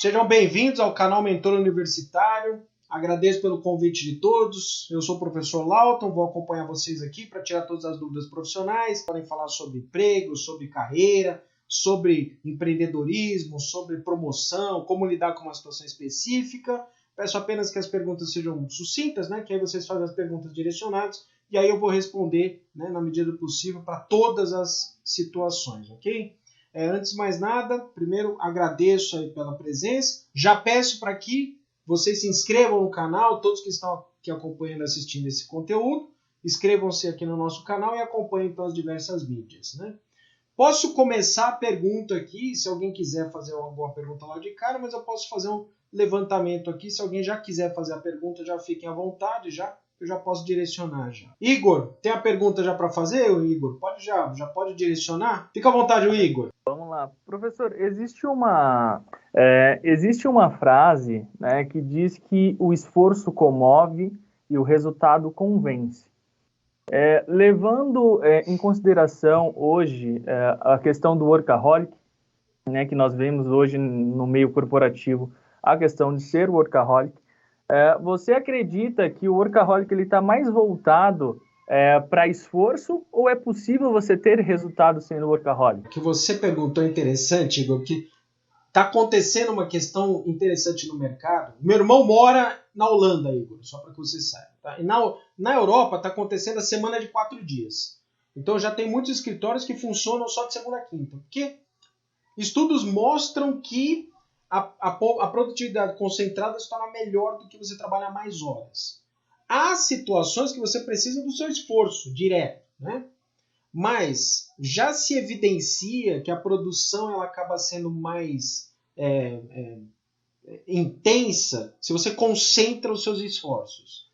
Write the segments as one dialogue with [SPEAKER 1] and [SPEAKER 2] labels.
[SPEAKER 1] Sejam bem-vindos ao canal Mentor Universitário. Agradeço pelo convite de todos. Eu sou o professor Lauton, vou acompanhar vocês aqui para tirar todas as dúvidas profissionais. Podem falar sobre emprego, sobre carreira, sobre empreendedorismo, sobre promoção, como lidar com uma situação específica. Peço apenas que as perguntas sejam sucintas, né? Que aí vocês fazem as perguntas direcionadas e aí eu vou responder, né, na medida do possível para todas as situações, ok? Antes de mais nada, primeiro agradeço aí pela presença. Já peço para que vocês se inscrevam no canal, todos que estão aqui acompanhando, assistindo esse conteúdo. Inscrevam-se aqui no nosso canal e acompanhem então as diversas mídias, né? Posso começar a pergunta aqui, se alguém quiser fazer alguma pergunta lá de cara, mas eu posso fazer um levantamento aqui. Se alguém já quiser fazer a pergunta, já fiquem à vontade, eu já posso direcionar já. Igor, tem a pergunta já para fazer, Igor? Já pode direcionar? Fica à vontade, Igor.
[SPEAKER 2] Vamos lá. Professor, existe uma frase, né, que diz que o esforço comove e o resultado convence. Levando em consideração hoje a questão do workaholic, né, que nós vemos hoje no meio corporativo, a questão de ser workaholic, você acredita que o workaholic está mais voltado para esforço, ou é possível você ter resultado sendo workaholic?
[SPEAKER 1] O que você perguntou é interessante, Igor, que está acontecendo uma questão interessante no mercado. Meu irmão mora na Holanda, Igor, só para que você saiba. Tá? E na Europa está acontecendo a semana de 4 dias. Então já tem muitos escritórios que funcionam só de segunda a quinta. Porque estudos mostram que a produtividade concentrada se torna melhor do que você trabalhar mais horas. Há situações que você precisa do seu esforço direto, né? Mas já se evidencia que a produção ela acaba sendo mais intensa se você concentra os seus esforços.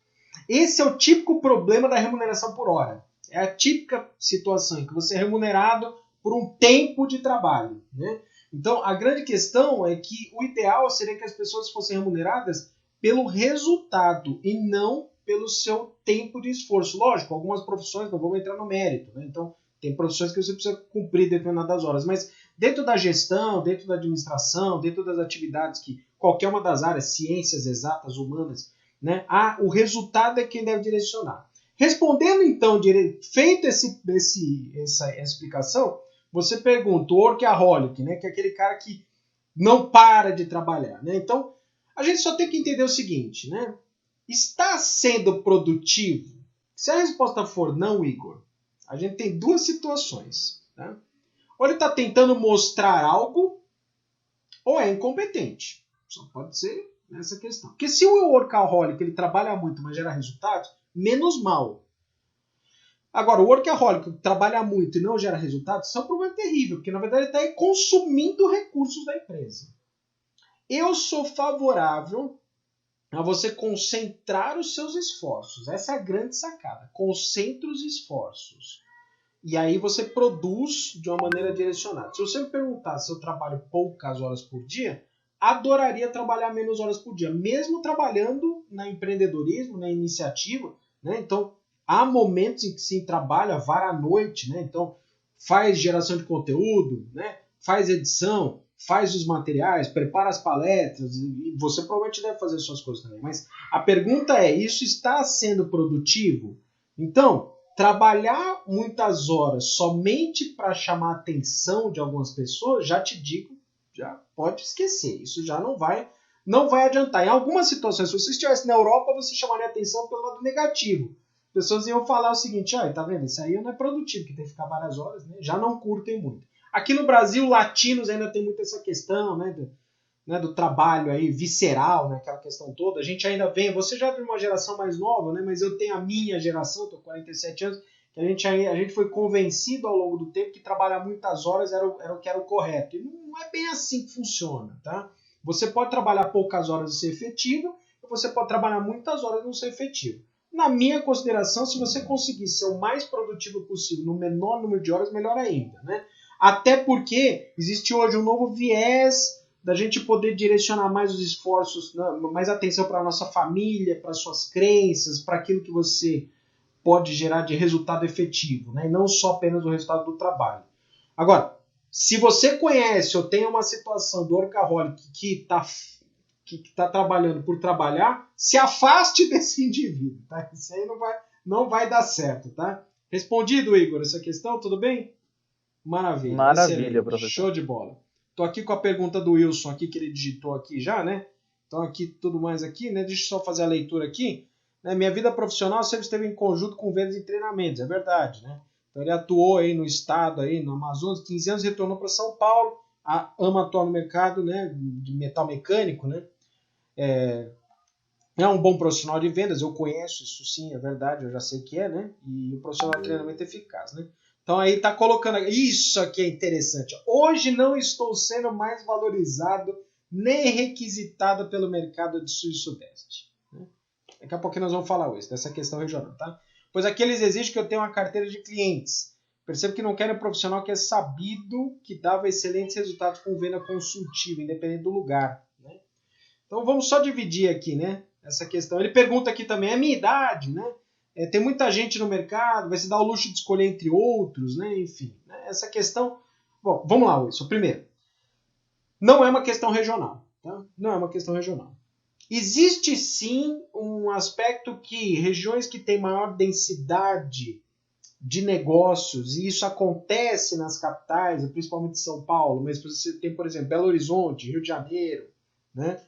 [SPEAKER 1] Esse é o típico problema da remuneração por hora. É a típica situação em que você é remunerado por um tempo de trabalho, né? Então, a grande questão é que o ideal seria que as pessoas fossem remuneradas pelo resultado e não pelo seu tempo de esforço. Lógico, algumas profissões não vão entrar no mérito, né? Então, tem profissões que você precisa cumprir determinadas horas, mas dentro da gestão, dentro da administração, dentro das atividades que qualquer uma das áreas, ciências exatas, humanas, né, o resultado é quem deve direcionar. Respondendo então, feito essa explicação, você pergunta, o workaholic, né, que é aquele cara que não para de trabalhar, né? Então, a gente só tem que entender o seguinte, né? Está sendo produtivo? Se a resposta for não, Igor, a gente tem duas situações, né? Ou ele está tentando mostrar algo, ou é incompetente. Só pode ser essa questão. Porque se o workaholic ele trabalha muito, mas gera resultados, menos mal. Agora, o workaholic que trabalha muito e não gera resultados, isso é um problema terrível, porque na verdade ele está consumindo recursos da empresa. Eu sou favorável a você concentrar os seus esforços. Essa é a grande sacada. Concentre os esforços. E aí você produz de uma maneira direcionada. Se você me perguntar se eu trabalho poucas horas por dia, adoraria trabalhar menos horas por dia, mesmo trabalhando na empreendedorismo, na iniciativa, né? Então, há momentos em que se trabalha vara à noite, né? Então, faz geração de conteúdo, né? Faz edição, faz os materiais, prepara as palestras, e você provavelmente deve fazer suas coisas também. Mas a pergunta é, isso está sendo produtivo? Então, trabalhar muitas horas somente para chamar a atenção de algumas pessoas, já te digo, já pode esquecer. Isso já não vai adiantar. Em algumas situações, se você estivesse na Europa, você chamaria a atenção pelo lado negativo. As pessoas iam falar o seguinte, tá vendo? Isso aí não é produtivo, que tem que ficar várias horas, né? Já não curtem muito. Aqui no Brasil, latinos ainda tem muito essa questão, né, do trabalho aí visceral, né, aquela questão toda. A gente ainda vem, você já é de uma geração mais nova, né, mas eu tenho a minha geração, estou com 47 anos, que a gente foi convencido ao longo do tempo que trabalhar muitas horas era o que era o correto. E não é bem assim que funciona, tá? Você pode trabalhar poucas horas e ser efetivo, ou você pode trabalhar muitas horas e não ser efetivo. Na minha consideração, se você conseguir ser o mais produtivo possível no menor número de horas, melhor ainda, né? Até porque existe hoje um novo viés da gente poder direcionar mais os esforços, mais atenção para a nossa família, para as suas crenças, para aquilo que você pode gerar de resultado efetivo, né? E não só apenas o resultado do trabalho. Agora, Se você conhece ou tem uma situação do workaholic que está trabalhando por trabalhar, se afaste desse indivíduo, tá? Isso aí não vai dar certo, tá? Respondido, Igor, essa questão, tudo bem? Maravilha.
[SPEAKER 2] Maravilha,
[SPEAKER 1] excelente.
[SPEAKER 2] professor.
[SPEAKER 1] Show de bola. Tô aqui com a pergunta do Wilson aqui, que ele digitou aqui já, né? Então aqui, tudo mais aqui, né? Deixa eu só fazer a leitura aqui. Minha vida profissional sempre esteve em conjunto com vendas e treinamentos, é verdade, né? Então ele atuou aí no estado, aí no Amazonas, 15 anos, retornou para São Paulo, ama atuar no mercado, né, de metal mecânico, né? É um bom profissional de vendas, eu conheço isso sim, é verdade, eu já sei que é, né? E o profissional de treinamento eficaz, né? Então aí tá colocando, isso aqui é interessante. Hoje não estou sendo mais valorizado nem requisitado pelo mercado de sul e sudeste. Daqui a pouquinho nós vamos falar hoje dessa questão regional, tá? Pois aqui eles exigem que eu tenha uma carteira de clientes. Percebo que não querem um profissional que é sabido, que dava excelentes resultados com venda consultiva, independente do lugar, né? Então vamos só dividir aqui, né? Essa questão. Ele pergunta aqui também, a minha idade, né? Tem muita gente no mercado, vai se dar o luxo de escolher entre outros, né? Enfim, né? Essa questão... Bom, vamos lá, Wilson. Primeiro, não é uma questão regional, tá? Não é uma questão regional. Existe sim um aspecto que regiões que têm maior densidade de negócios, e isso acontece nas capitais, principalmente São Paulo, mas você tem, por exemplo, Belo Horizonte, Rio de Janeiro, né?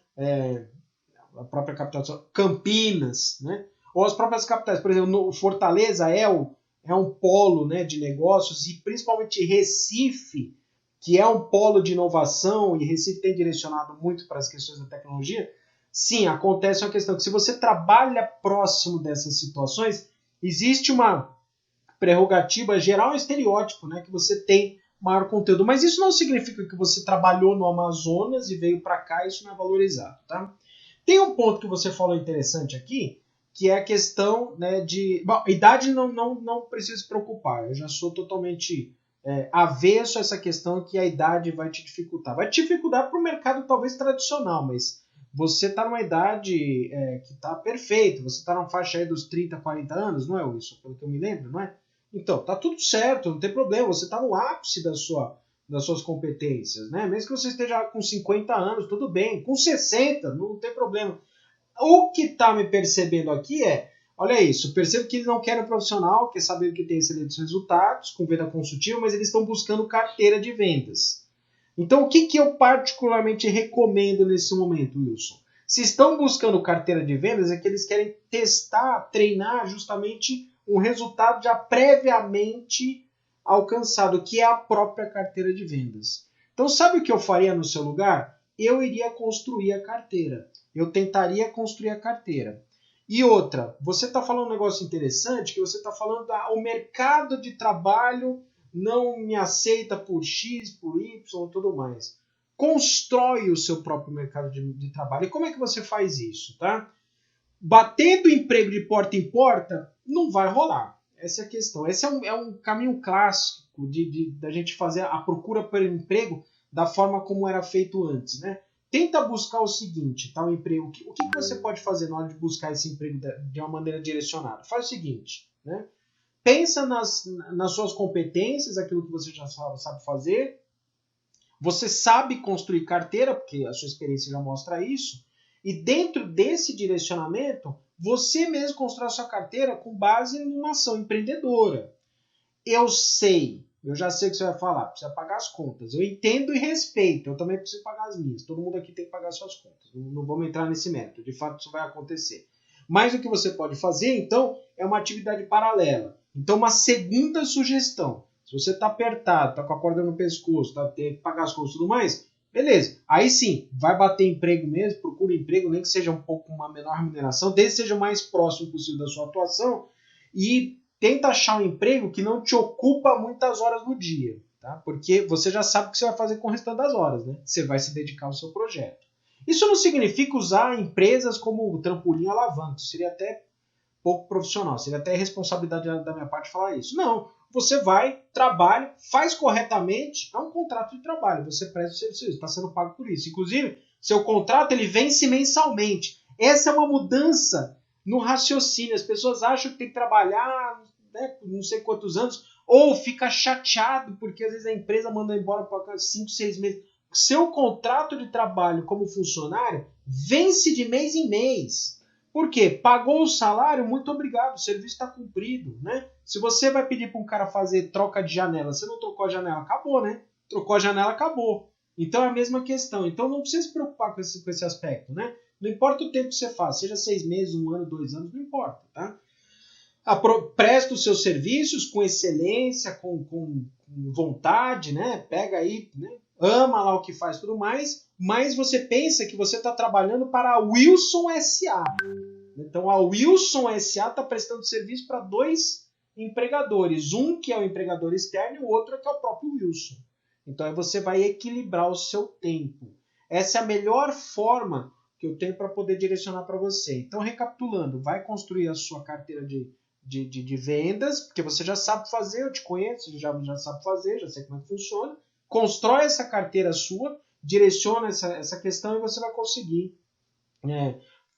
[SPEAKER 1] A própria capital, Campinas, né? Ou as próprias capitais, por exemplo, Fortaleza é um polo, né, de negócios, e principalmente Recife, que é um polo de inovação, e Recife tem direcionado muito para as questões da tecnologia. Sim, acontece uma questão que se você trabalha próximo dessas situações, existe uma prerrogativa geral, um estereótipo, né, que você tem maior conteúdo. Mas isso não significa que você trabalhou no Amazonas e veio para cá, isso não é valorizado, tá? Tem um ponto que você falou interessante aqui, que é a questão, né, de... Bom, idade não precisa se preocupar, eu já sou totalmente avesso a essa questão que a idade vai te dificultar. Vai te dificultar para o mercado talvez tradicional, mas você está numa idade que está perfeita, você está na faixa aí dos 30, 40 anos, não é isso? Pelo que eu me lembro, não é? Então, tá tudo certo, não tem problema, você está no ápice das suas competências, né? Mesmo que você esteja com 50 anos, tudo bem, com 60, não tem problema. O que está me percebendo aqui olha isso, percebo que eles não querem um profissional, quer saber que tem excelentes resultados, com venda consultiva, mas eles estão buscando carteira de vendas. Então, o que eu particularmente recomendo nesse momento, Wilson? Se estão buscando carteira de vendas, é que eles querem testar, treinar justamente um resultado já previamente alcançado, que é a própria carteira de vendas. Então, sabe o que eu faria no seu lugar? Eu iria construir a carteira. Eu tentaria construir a carteira. E outra, você está falando um negócio interessante, que você está falando o mercado de trabalho não me aceita por X, por Y e tudo mais. Constrói o seu próprio mercado de trabalho. E como é que você faz isso, tá? Batendo emprego de porta em porta, não vai rolar. Essa é a questão. Esse é um caminho clássico da gente fazer a procura por emprego da forma como era feito antes, né? Tenta buscar o seguinte, tá? O emprego. O que você pode fazer na hora de buscar esse emprego de uma maneira direcionada? Faz o seguinte, né? Pensa nas suas competências, aquilo que você já sabe fazer. Você sabe construir carteira, porque a sua experiência já mostra isso. E dentro desse direcionamento, você mesmo constrói a sua carteira com base numa ação empreendedora. Eu já sei o que você vai falar, precisa pagar as contas. Eu entendo e respeito, eu também preciso pagar as minhas. Todo mundo aqui tem que pagar suas contas. Não vamos entrar nesse mérito, de fato isso vai acontecer. Mas o que você pode fazer, então, é uma atividade paralela. Então, uma segunda sugestão. Se você está apertado, está com a corda no pescoço, tem que pagar as contas e tudo mais, beleza. Aí sim, vai bater emprego mesmo, procura emprego, nem que seja um pouco uma menor remuneração, desde que seja o mais próximo possível da sua atuação, e tenta achar um emprego que não te ocupa muitas horas no dia, tá? Porque você já sabe o que você vai fazer com o restante das horas, né? Você vai se dedicar ao seu projeto. Isso não significa usar empresas como trampolim alavanca, isso seria até pouco profissional, seria até responsabilidade da minha parte falar isso. Não, você vai, trabalha, faz corretamente, é um contrato de trabalho, você presta o serviço, está sendo pago por isso. Inclusive, seu contrato ele vence mensalmente. Essa é uma mudança no raciocínio. As pessoas acham que tem que trabalhar, né, não sei quantos anos. Ou fica chateado porque às vezes a empresa manda embora por 5, 6 meses. Seu contrato de trabalho como funcionário vence de mês em mês. Por quê? Pagou o salário, muito obrigado, o serviço está cumprido, né? Se você vai pedir para um cara fazer troca de janela, você não trocou a janela, acabou, né? Trocou a janela, acabou. Então é a mesma questão. Então não precisa se preocupar com esse aspecto, né? Não importa o tempo que você faz, seja 6 meses, 1 ano, 2 anos, não importa, tá? Presta os seus serviços com excelência, com vontade, né? Pega aí, né? Ama lá o que faz e tudo mais, mas você pensa que você está trabalhando para a Wilson S.A. Então a Wilson S.A. está prestando serviço para 2 empregadores. Um que é o empregador externo e o outro que é o próprio Wilson. Então aí você vai equilibrar o seu tempo. Essa é a melhor forma que eu tenho para poder direcionar para você. Então, recapitulando, vai construir a sua carteira de vendas, porque você já sabe fazer, eu te conheço, já sabe fazer, já sei como é que funciona. Constrói essa carteira sua, direciona essa questão e você vai conseguir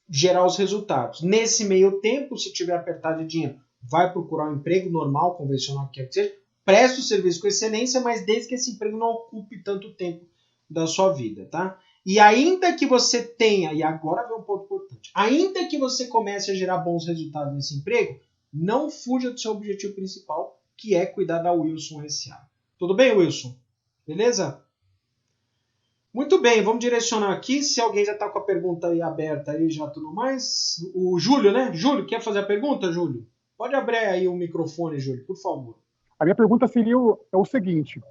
[SPEAKER 1] gerar os resultados. Nesse meio tempo, se tiver apertado de dinheiro, vai procurar um emprego normal, convencional, que quer que seja, presta o serviço com excelência, mas desde que esse emprego não ocupe tanto tempo da sua vida, tá? E ainda que você tenha, e agora vem um ponto importante, ainda que você comece a gerar bons resultados nesse emprego, não fuja do seu objetivo principal, que é cuidar da Wilson S.A. Tudo bem, Wilson? Beleza? Muito bem, vamos direcionar aqui. Se alguém já está com a pergunta aí aberta, aí já tudo mais. O Júlio, né? Júlio, quer fazer a pergunta, Júlio? Pode abrir aí o microfone, Júlio, por favor.
[SPEAKER 3] A minha pergunta seria o seguinte: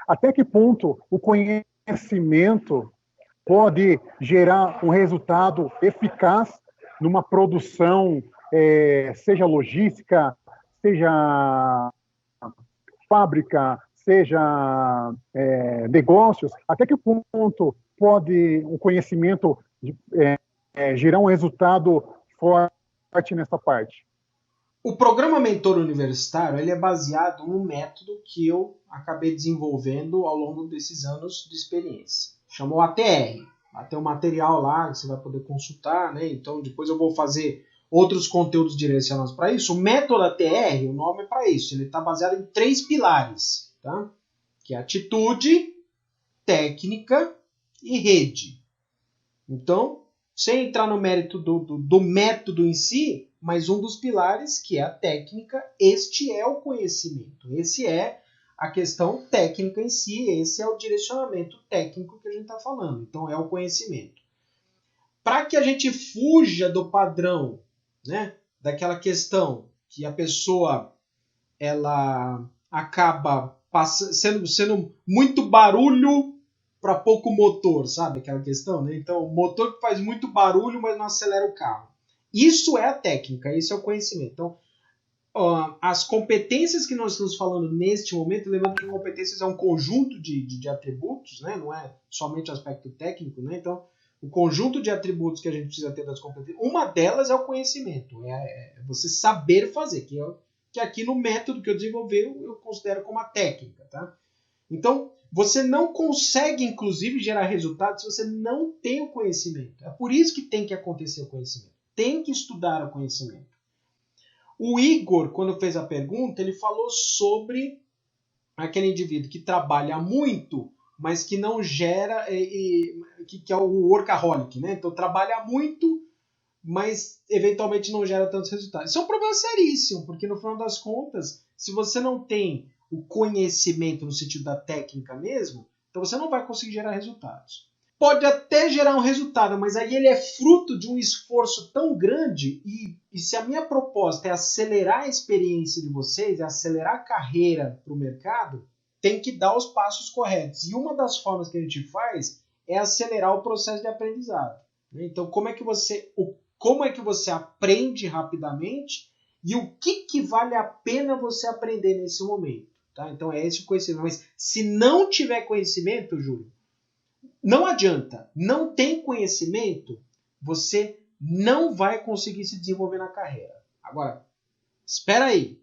[SPEAKER 3] até que ponto o conhecimento pode gerar um resultado eficaz numa produção, seja logística, seja fábrica, seja negócios? Até que ponto pode o conhecimento gerar um resultado forte nessa parte?
[SPEAKER 1] O programa Mentor Universitário ele é baseado num método que eu acabei desenvolvendo ao longo desses anos de experiência. Chamou ATR. Vai ter um material lá que você vai poder consultar, né? Então depois eu vou fazer outros conteúdos direcionados para isso. O método ATR, o nome é para isso. Ele está baseado em 3 pilares, tá? Que é atitude, técnica e rede. Então, sem entrar no mérito do método em si, mas um dos pilares, que é a técnica, este é o conhecimento. Esse é a questão técnica em si, esse é o direcionamento técnico que a gente está falando. Então, é o conhecimento. Para que a gente fuja do padrão, né, daquela questão que a pessoa ela acaba sendo muito barulho para pouco motor, sabe aquela questão, né? Então, o motor que faz muito barulho, mas não acelera o carro. Isso é a técnica, isso é o conhecimento. Então, as competências que nós estamos falando neste momento, lembrando que competências é um conjunto de atributos, né? Não é somente o aspecto técnico, né? Então, o conjunto de atributos que a gente precisa ter das competências, uma delas é o conhecimento, é você saber fazer, que aqui no método que eu desenvolvi eu considero como a técnica, tá? Então, você não consegue, inclusive, gerar resultados se você não tem o conhecimento. É por isso que tem que acontecer o conhecimento. Tem que estudar o conhecimento. O Igor, quando fez a pergunta, ele falou sobre aquele indivíduo que trabalha muito, mas que não gera, que é o workaholic, né? Então, trabalha muito, mas eventualmente não gera tantos resultados. Isso é um problema seríssimo, porque no final das contas, se você não tem o conhecimento no sentido da técnica mesmo, então você não vai conseguir gerar resultados. Pode até gerar um resultado, mas aí ele é fruto de um esforço tão grande e se a minha proposta é acelerar a experiência de vocês, é acelerar a carreira para o mercado, tem que dar os passos corretos. E uma das formas que a gente faz é acelerar o processo de aprendizado. Então, como é que você aprende rapidamente e o que vale a pena você aprender nesse momento? Tá? Então, é esse o conhecimento. Mas se não tiver conhecimento, Júlio, não adianta. Não tem conhecimento, você não vai conseguir se desenvolver na carreira. Agora, espera aí.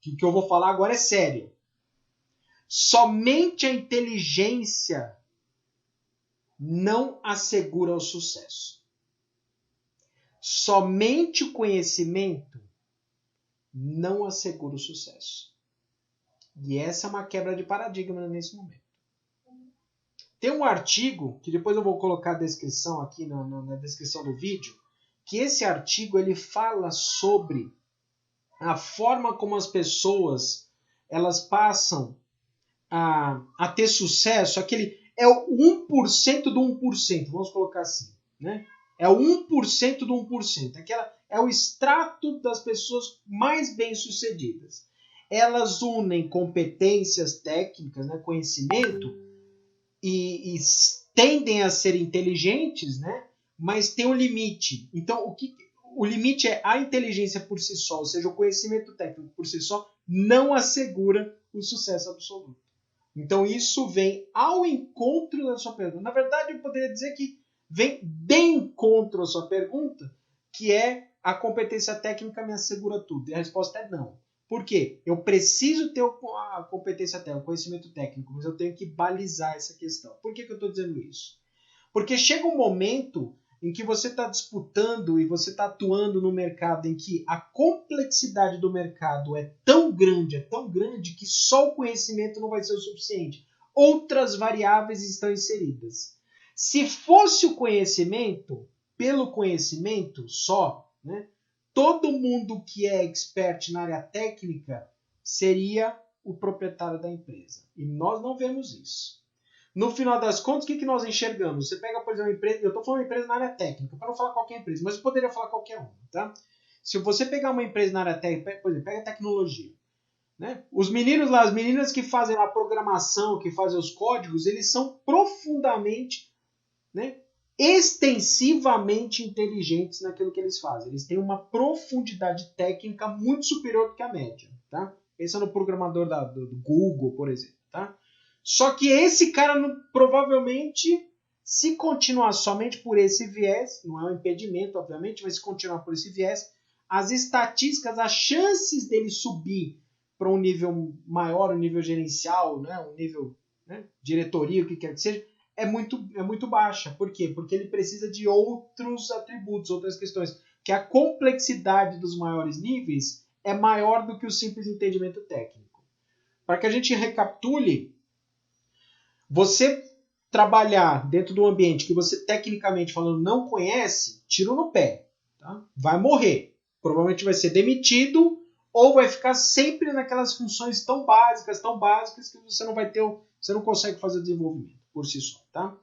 [SPEAKER 1] O que eu vou falar agora é sério. Somente a inteligência não assegura o sucesso. Somente o conhecimento não assegura o sucesso. E essa é uma quebra de paradigma nesse momento. Tem um artigo, que depois eu vou colocar a descrição aqui na descrição do vídeo, que esse artigo ele fala sobre a forma como as pessoas elas passam a ter sucesso, é o 1% do 1%, vamos colocar assim, né? É o 1% do 1%, é o extrato das pessoas mais bem-sucedidas. Elas unem competências técnicas, né, conhecimento, e tendem a ser inteligentes, né, mas tem um limite. Então, o limite é a inteligência por si só, ou seja, o conhecimento técnico por si só não assegura o sucesso absoluto. Então, isso vem ao encontro da sua pergunta. Na verdade, eu poderia dizer que vem bem contra a sua pergunta, que é a competência técnica me assegura tudo. E a resposta é não. Por quê? Eu preciso ter a competência técnica, o conhecimento técnico, mas eu tenho que balizar essa questão. Por que eu estou dizendo isso? Porque chega um momento em que você está disputando e você está atuando no mercado em que a complexidade do mercado é tão grande, que só o conhecimento não vai ser o suficiente. Outras variáveis estão inseridas. Se fosse o conhecimento, pelo conhecimento só, né, todo mundo que é expert na área técnica seria o proprietário da empresa. E nós não vemos isso. No final das contas, o que nós enxergamos? Você pega, por exemplo, uma empresa, eu estou falando uma empresa na área técnica, para não falar qualquer empresa, mas eu poderia falar qualquer uma, tá? Se você pegar uma empresa na área técnica, por exemplo, pega tecnologia, né? Os meninos lá, as meninas que fazem a programação, que fazem os códigos, eles são profundamente, né, extensivamente inteligentes naquilo que eles fazem. Eles têm uma profundidade técnica muito superior do que a média, tá? Pensa no programador do Google, por exemplo, tá? Só que esse cara provavelmente, se continuar somente por esse viés, não é um impedimento, obviamente, mas se continuar por esse viés, as estatísticas, as chances dele subir para um nível maior, um nível gerencial, né, um nível, né, diretoria, o que quer que seja, é muito baixa. Por quê? Porque ele precisa de outros atributos, outras questões. Que a complexidade dos maiores níveis é maior do que o simples entendimento técnico. Para que a gente recapitule, você trabalhar dentro de um ambiente que você, tecnicamente falando, não conhece, tiro no pé. Tá? Vai morrer. Provavelmente vai ser demitido ou vai ficar sempre naquelas funções tão básicas que você não vai ter, você não consegue fazer desenvolvimento por si só, tá?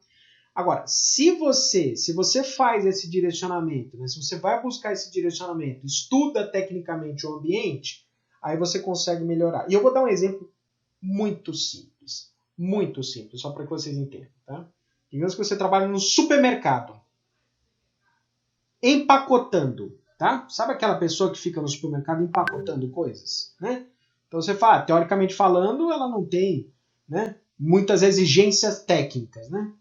[SPEAKER 1] Agora, se você faz esse direcionamento, né, se você vai buscar esse direcionamento, estuda tecnicamente o ambiente, aí você consegue melhorar. E eu vou dar um exemplo muito simples, só para que vocês entendam, tá? Digamos que você trabalha no supermercado, empacotando, tá? Sabe aquela pessoa que fica no supermercado empacotando coisas, né? Então você fala, teoricamente falando, ela não tem, né, muitas exigências técnicas, né?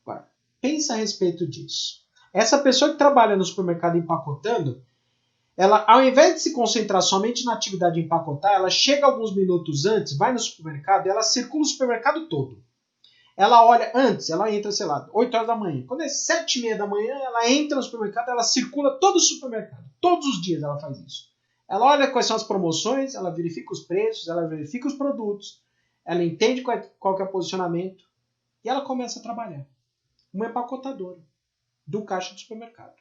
[SPEAKER 1] Agora, pensa a respeito disso. Essa pessoa que trabalha no supermercado empacotando, ela, ao invés de se concentrar somente na atividade de empacotar, ela chega alguns minutos antes, vai no supermercado e ela circula o supermercado todo. Ela olha antes, ela entra, sei lá, 8 horas da manhã. Quando é 7h30 da manhã, ela entra no supermercado, ela circula todo o supermercado. Todos os dias ela faz isso. Ela olha quais são as promoções, ela verifica os preços, ela verifica os produtos, ela entende qual que é o posicionamento e ela começa a trabalhar. Uma empacotadora do caixa do supermercado.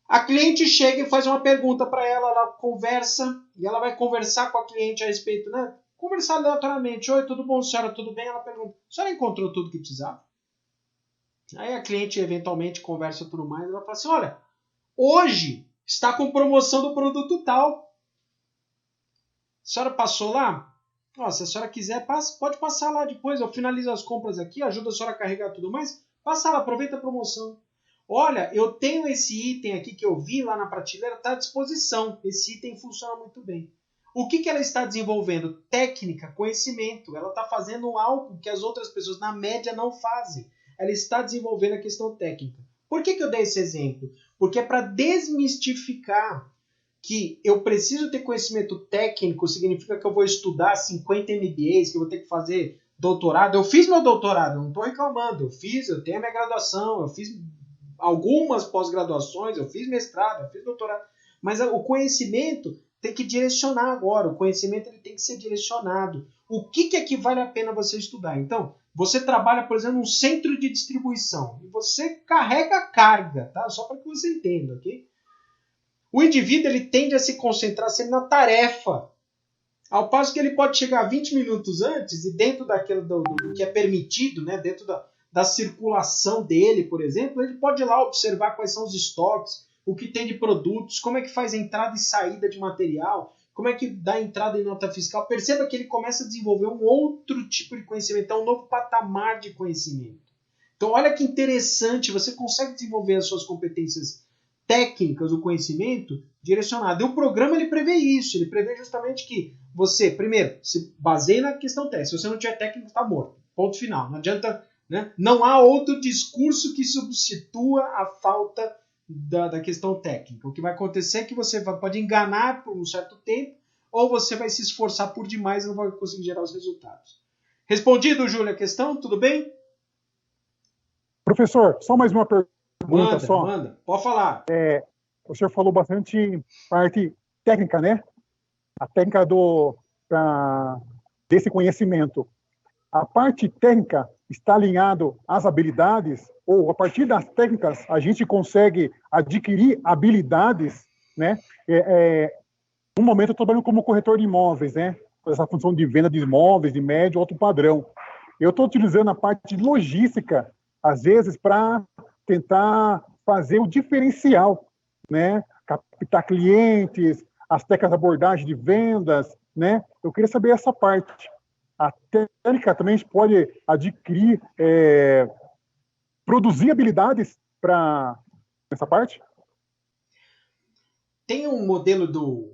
[SPEAKER 1] A cliente chega e faz uma pergunta para ela conversa, e ela vai conversar com a cliente a respeito, né? Conversar aleatoriamente. Oi, tudo bom, senhora? Tudo bem? Ela pergunta, a senhora encontrou tudo que precisava? Aí a cliente eventualmente conversa tudo mais, ela fala assim, olha, hoje está com promoção do produto tal. A senhora passou lá? Ó, se a senhora quiser, pode passar lá depois, eu finalizo as compras aqui, ajudo a senhora a carregar tudo mais, passa lá, aproveita a promoção. Olha, eu tenho esse item aqui que eu vi lá na prateleira, está à disposição. Esse item funciona muito bem. O que ela está desenvolvendo? Técnica, conhecimento. Ela está fazendo algo que as outras pessoas, na média, não fazem. Ela está desenvolvendo a questão técnica. Por que eu dei esse exemplo? Porque é para desmistificar que eu preciso ter conhecimento técnico, significa que eu vou estudar 50 MBAs, que eu vou ter que fazer doutorado. Eu fiz meu doutorado, não estou reclamando. Eu tenho a minha graduação, eu fiz algumas pós-graduações, eu fiz mestrado, eu fiz doutorado, mas o conhecimento tem que direcionar agora. O conhecimento ele tem que ser direcionado. O que é que vale a pena você estudar? Então, você trabalha, por exemplo, num centro de distribuição. E você carrega carga, tá? Só para que você entenda, ok? O indivíduo ele tende a se concentrar sempre na tarefa. Ao passo que ele pode chegar 20 minutos antes e dentro daquilo do que é permitido, né? Dentro da circulação dele, por exemplo, ele pode ir lá observar quais são os estoques, o que tem de produtos, como é que faz entrada e saída de material, como é que dá entrada em nota fiscal. Perceba que ele começa a desenvolver um outro tipo de conhecimento, um novo patamar de conhecimento. Então, olha que interessante, você consegue desenvolver as suas competências técnicas, o conhecimento direcionado. E o programa ele prevê isso, ele prevê justamente que você, primeiro, se baseie na questão técnica. Se você não tiver técnico, está morto. Ponto final. Não adianta, né? Não há outro discurso que substitua a falta da questão técnica. O que vai acontecer é que você pode enganar por um certo tempo ou você vai se esforçar por demais e não vai conseguir gerar os resultados. Respondido, Júlio, a questão? Tudo bem?
[SPEAKER 3] Professor, só mais uma pergunta só.
[SPEAKER 1] Manda. Pode falar.
[SPEAKER 3] O senhor falou bastante parte técnica, né? A técnica desse conhecimento. A parte técnica está alinhado às habilidades, ou a partir das técnicas a gente consegue adquirir habilidades, né? No momento eu estou trabalhando como corretor de imóveis, né? Com essa função de venda de imóveis de médio alto padrão. Eu estou utilizando a parte de logística, às vezes, para tentar fazer o diferencial, né? Captar clientes, as técnicas de abordagem de vendas, né? Eu queria saber essa parte. A técnica também a gente pode adquirir, produzir habilidades para essa parte?
[SPEAKER 1] Tem um modelo do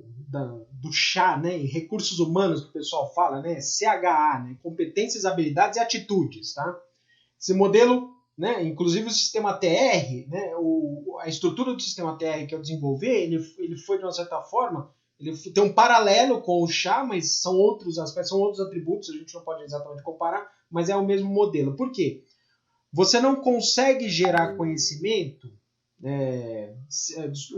[SPEAKER 1] CHA, né, em recursos humanos que o pessoal fala, né, CHA, né, competências, habilidades e atitudes, tá? Esse modelo, né, inclusive o sistema TR, né, a estrutura do sistema TR que eu desenvolvi, ele foi de uma certa forma, ele tem um paralelo com o CHA, mas são outros aspectos, são outros atributos, a gente não pode exatamente comparar, mas é o mesmo modelo. Por quê? Você não consegue gerar conhecimento,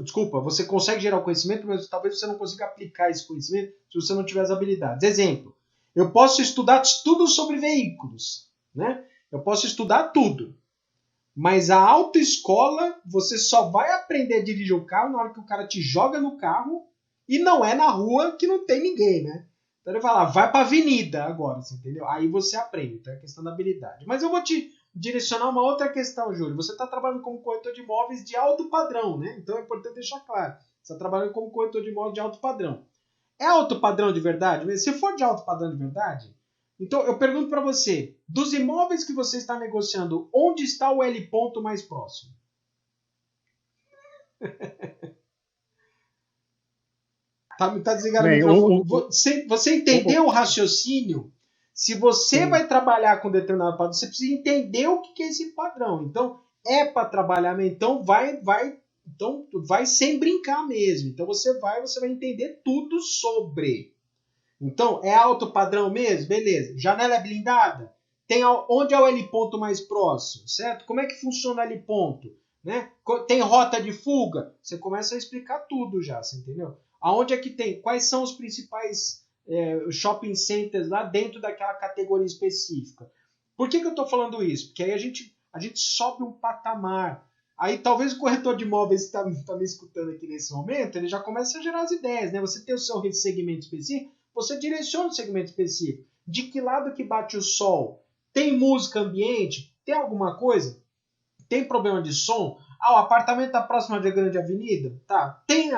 [SPEAKER 1] desculpa, você consegue gerar o conhecimento, mas talvez você não consiga aplicar esse conhecimento se você não tiver as habilidades. Exemplo, eu posso estudar tudo sobre veículos, né? Eu posso estudar tudo, mas a autoescola, você só vai aprender a dirigir o carro na hora que o cara te joga no carro e não é na rua que não tem ninguém, né? Então ele vai lá, vai para a avenida agora, você entendeu? Aí você aprende, então é questão da habilidade. Mas eu vou te direcionar uma outra questão, Júlio. Você está trabalhando como corretor de imóveis de alto padrão, né? Então é importante deixar claro. Você está trabalhando como corretor de imóveis de alto padrão. É alto padrão de verdade? Mas se for de alto padrão de verdade, então eu pergunto para você, dos imóveis que você está negociando, onde está o L ponto mais próximo? Tá desligado o microfone. Você entendeu o raciocínio? Se você vai trabalhar com determinado padrão, você precisa entender o que é esse padrão. Então, é para trabalhar, então vai sem brincar mesmo. Então, você vai entender tudo sobre. Então, é alto padrão mesmo? Beleza. Janela é blindada? Onde é o L ponto mais próximo? Certo? Como é que funciona o L ponto? Né? Tem rota de fuga? Você começa a explicar tudo já, você entendeu? Aonde é que tem? Quais são os principais shopping centers lá dentro daquela categoria específica? Por que eu estou falando isso? Porque aí a gente sobe um patamar. Aí talvez o corretor de imóveis que está me escutando aqui nesse momento, ele já começa a gerar as ideias, né? Você tem o seu segmento específico, você direciona o segmento específico. De que lado que bate o sol? Tem música ambiente? Tem alguma coisa? Tem problema de som? O apartamento está próximo de grande avenida? Tá. Tem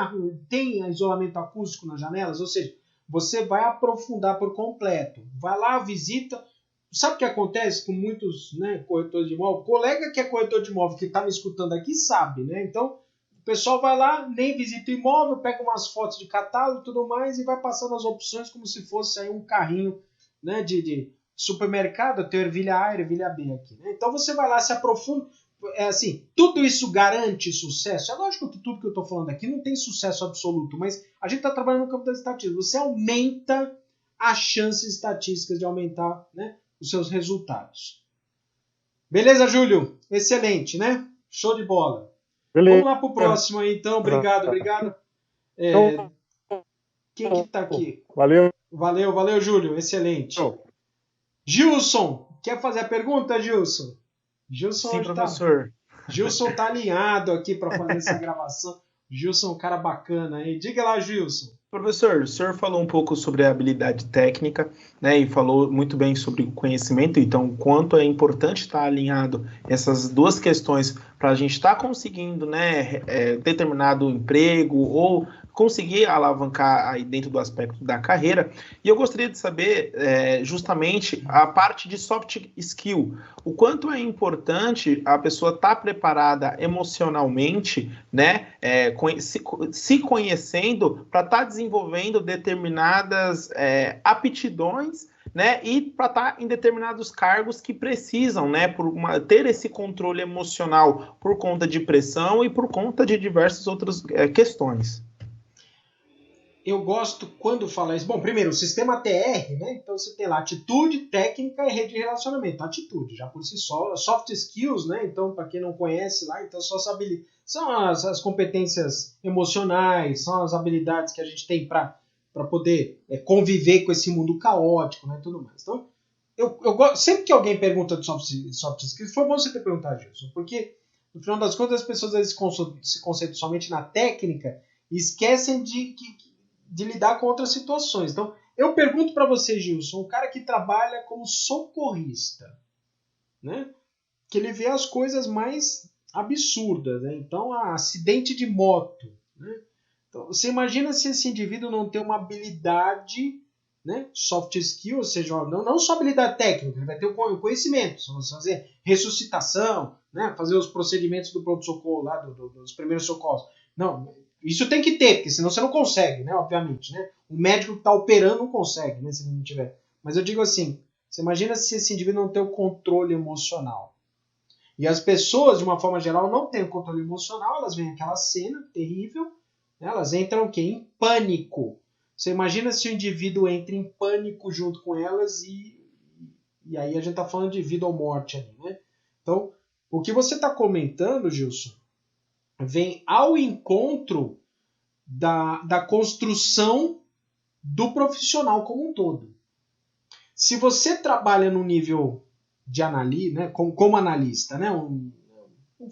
[SPEAKER 1] isolamento acústico nas janelas? Ou seja, você vai aprofundar por completo. Vai lá, visita. Sabe o que acontece com muitos, né, corretores de imóvel? O colega que é corretor de imóvel que está me escutando aqui sabe, né? Então, o pessoal vai lá, nem visita o imóvel, pega umas fotos de catálogo e tudo mais e vai passando as opções como se fosse aí um carrinho, né, de supermercado. Tem ervilha A e ervilha B aqui, né? Então, você vai lá, se aprofunda. Tudo isso garante sucesso? É lógico que tudo que eu estou falando aqui não tem sucesso absoluto, mas a gente está trabalhando no campo das estatísticas. Você aumenta as chances estatísticas de aumentar, né, os seus resultados. Beleza, Júlio? Excelente, né? Show de bola. Beleza. Vamos lá para o próximo aí, então. Obrigado. Quem que tá aqui?
[SPEAKER 3] Valeu.
[SPEAKER 1] Valeu, Júlio. Excelente. Gilson, quer fazer a pergunta, Gilson? Gilson
[SPEAKER 4] Sim,
[SPEAKER 1] hoje
[SPEAKER 4] professor.
[SPEAKER 1] Gilson tá alinhado aqui para fazer essa gravação. Gilson é um cara bacana, hein? Diga lá, Gilson.
[SPEAKER 4] Professor, o senhor falou um pouco sobre a habilidade técnica, né, e falou muito bem sobre o conhecimento, então, quanto é importante estar alinhado essas duas questões para a gente estar conseguindo, né, determinado emprego ou conseguir alavancar aí dentro do aspecto da carreira. E eu gostaria de saber justamente a parte de soft skill, o quanto é importante a pessoa estar preparada emocionalmente, né, se conhecendo para estar desenvolvendo determinadas aptidões, né, e para estar em determinados cargos que precisam, né, ter esse controle emocional por conta de pressão e por conta de diversas outras questões.
[SPEAKER 1] Eu gosto quando fala isso. Bom, primeiro, o sistema TR, né? Então você tem lá atitude, técnica e rede de relacionamento. Atitude, já por si só. Soft skills, né? Então, para quem não conhece lá, então só sabe. São as competências emocionais, são as habilidades que a gente tem para poder conviver com esse mundo caótico, né? E tudo mais. Então, eu sempre que alguém pergunta de soft skills, foi bom você ter perguntado, Gilson, porque no final das contas as pessoas às vezes se concentram somente na técnica e esquecem de lidar com outras situações. Então, eu pergunto para você, Gilson, um cara que trabalha como socorrista, né? Que ele vê as coisas mais absurdas, né? Então, acidente de moto, né? Então, você imagina se esse indivíduo não tem uma habilidade, né? Soft skill, ou seja, não só habilidade técnica, ele vai ter o conhecimento, você fazer ressuscitação, né? Fazer os procedimentos do pronto-socorro lá, dos primeiros socorros. Não, isso tem que ter, porque senão você não consegue, né? Obviamente, né? O médico que está operando não consegue, né? Se ele não tiver. Mas eu digo assim, você imagina se esse indivíduo não tem o controle emocional. E as pessoas, de uma forma geral, não têm o controle emocional, elas veem aquela cena terrível, né? Elas entram o quê? Em pânico. Você imagina se o indivíduo entra em pânico junto com elas e aí a gente está falando de vida ou morte ali, né? Então, o que você está comentando, Gilson, vem ao encontro da construção do profissional como um todo. Se você trabalha no nível de analista, né, como analista, né, um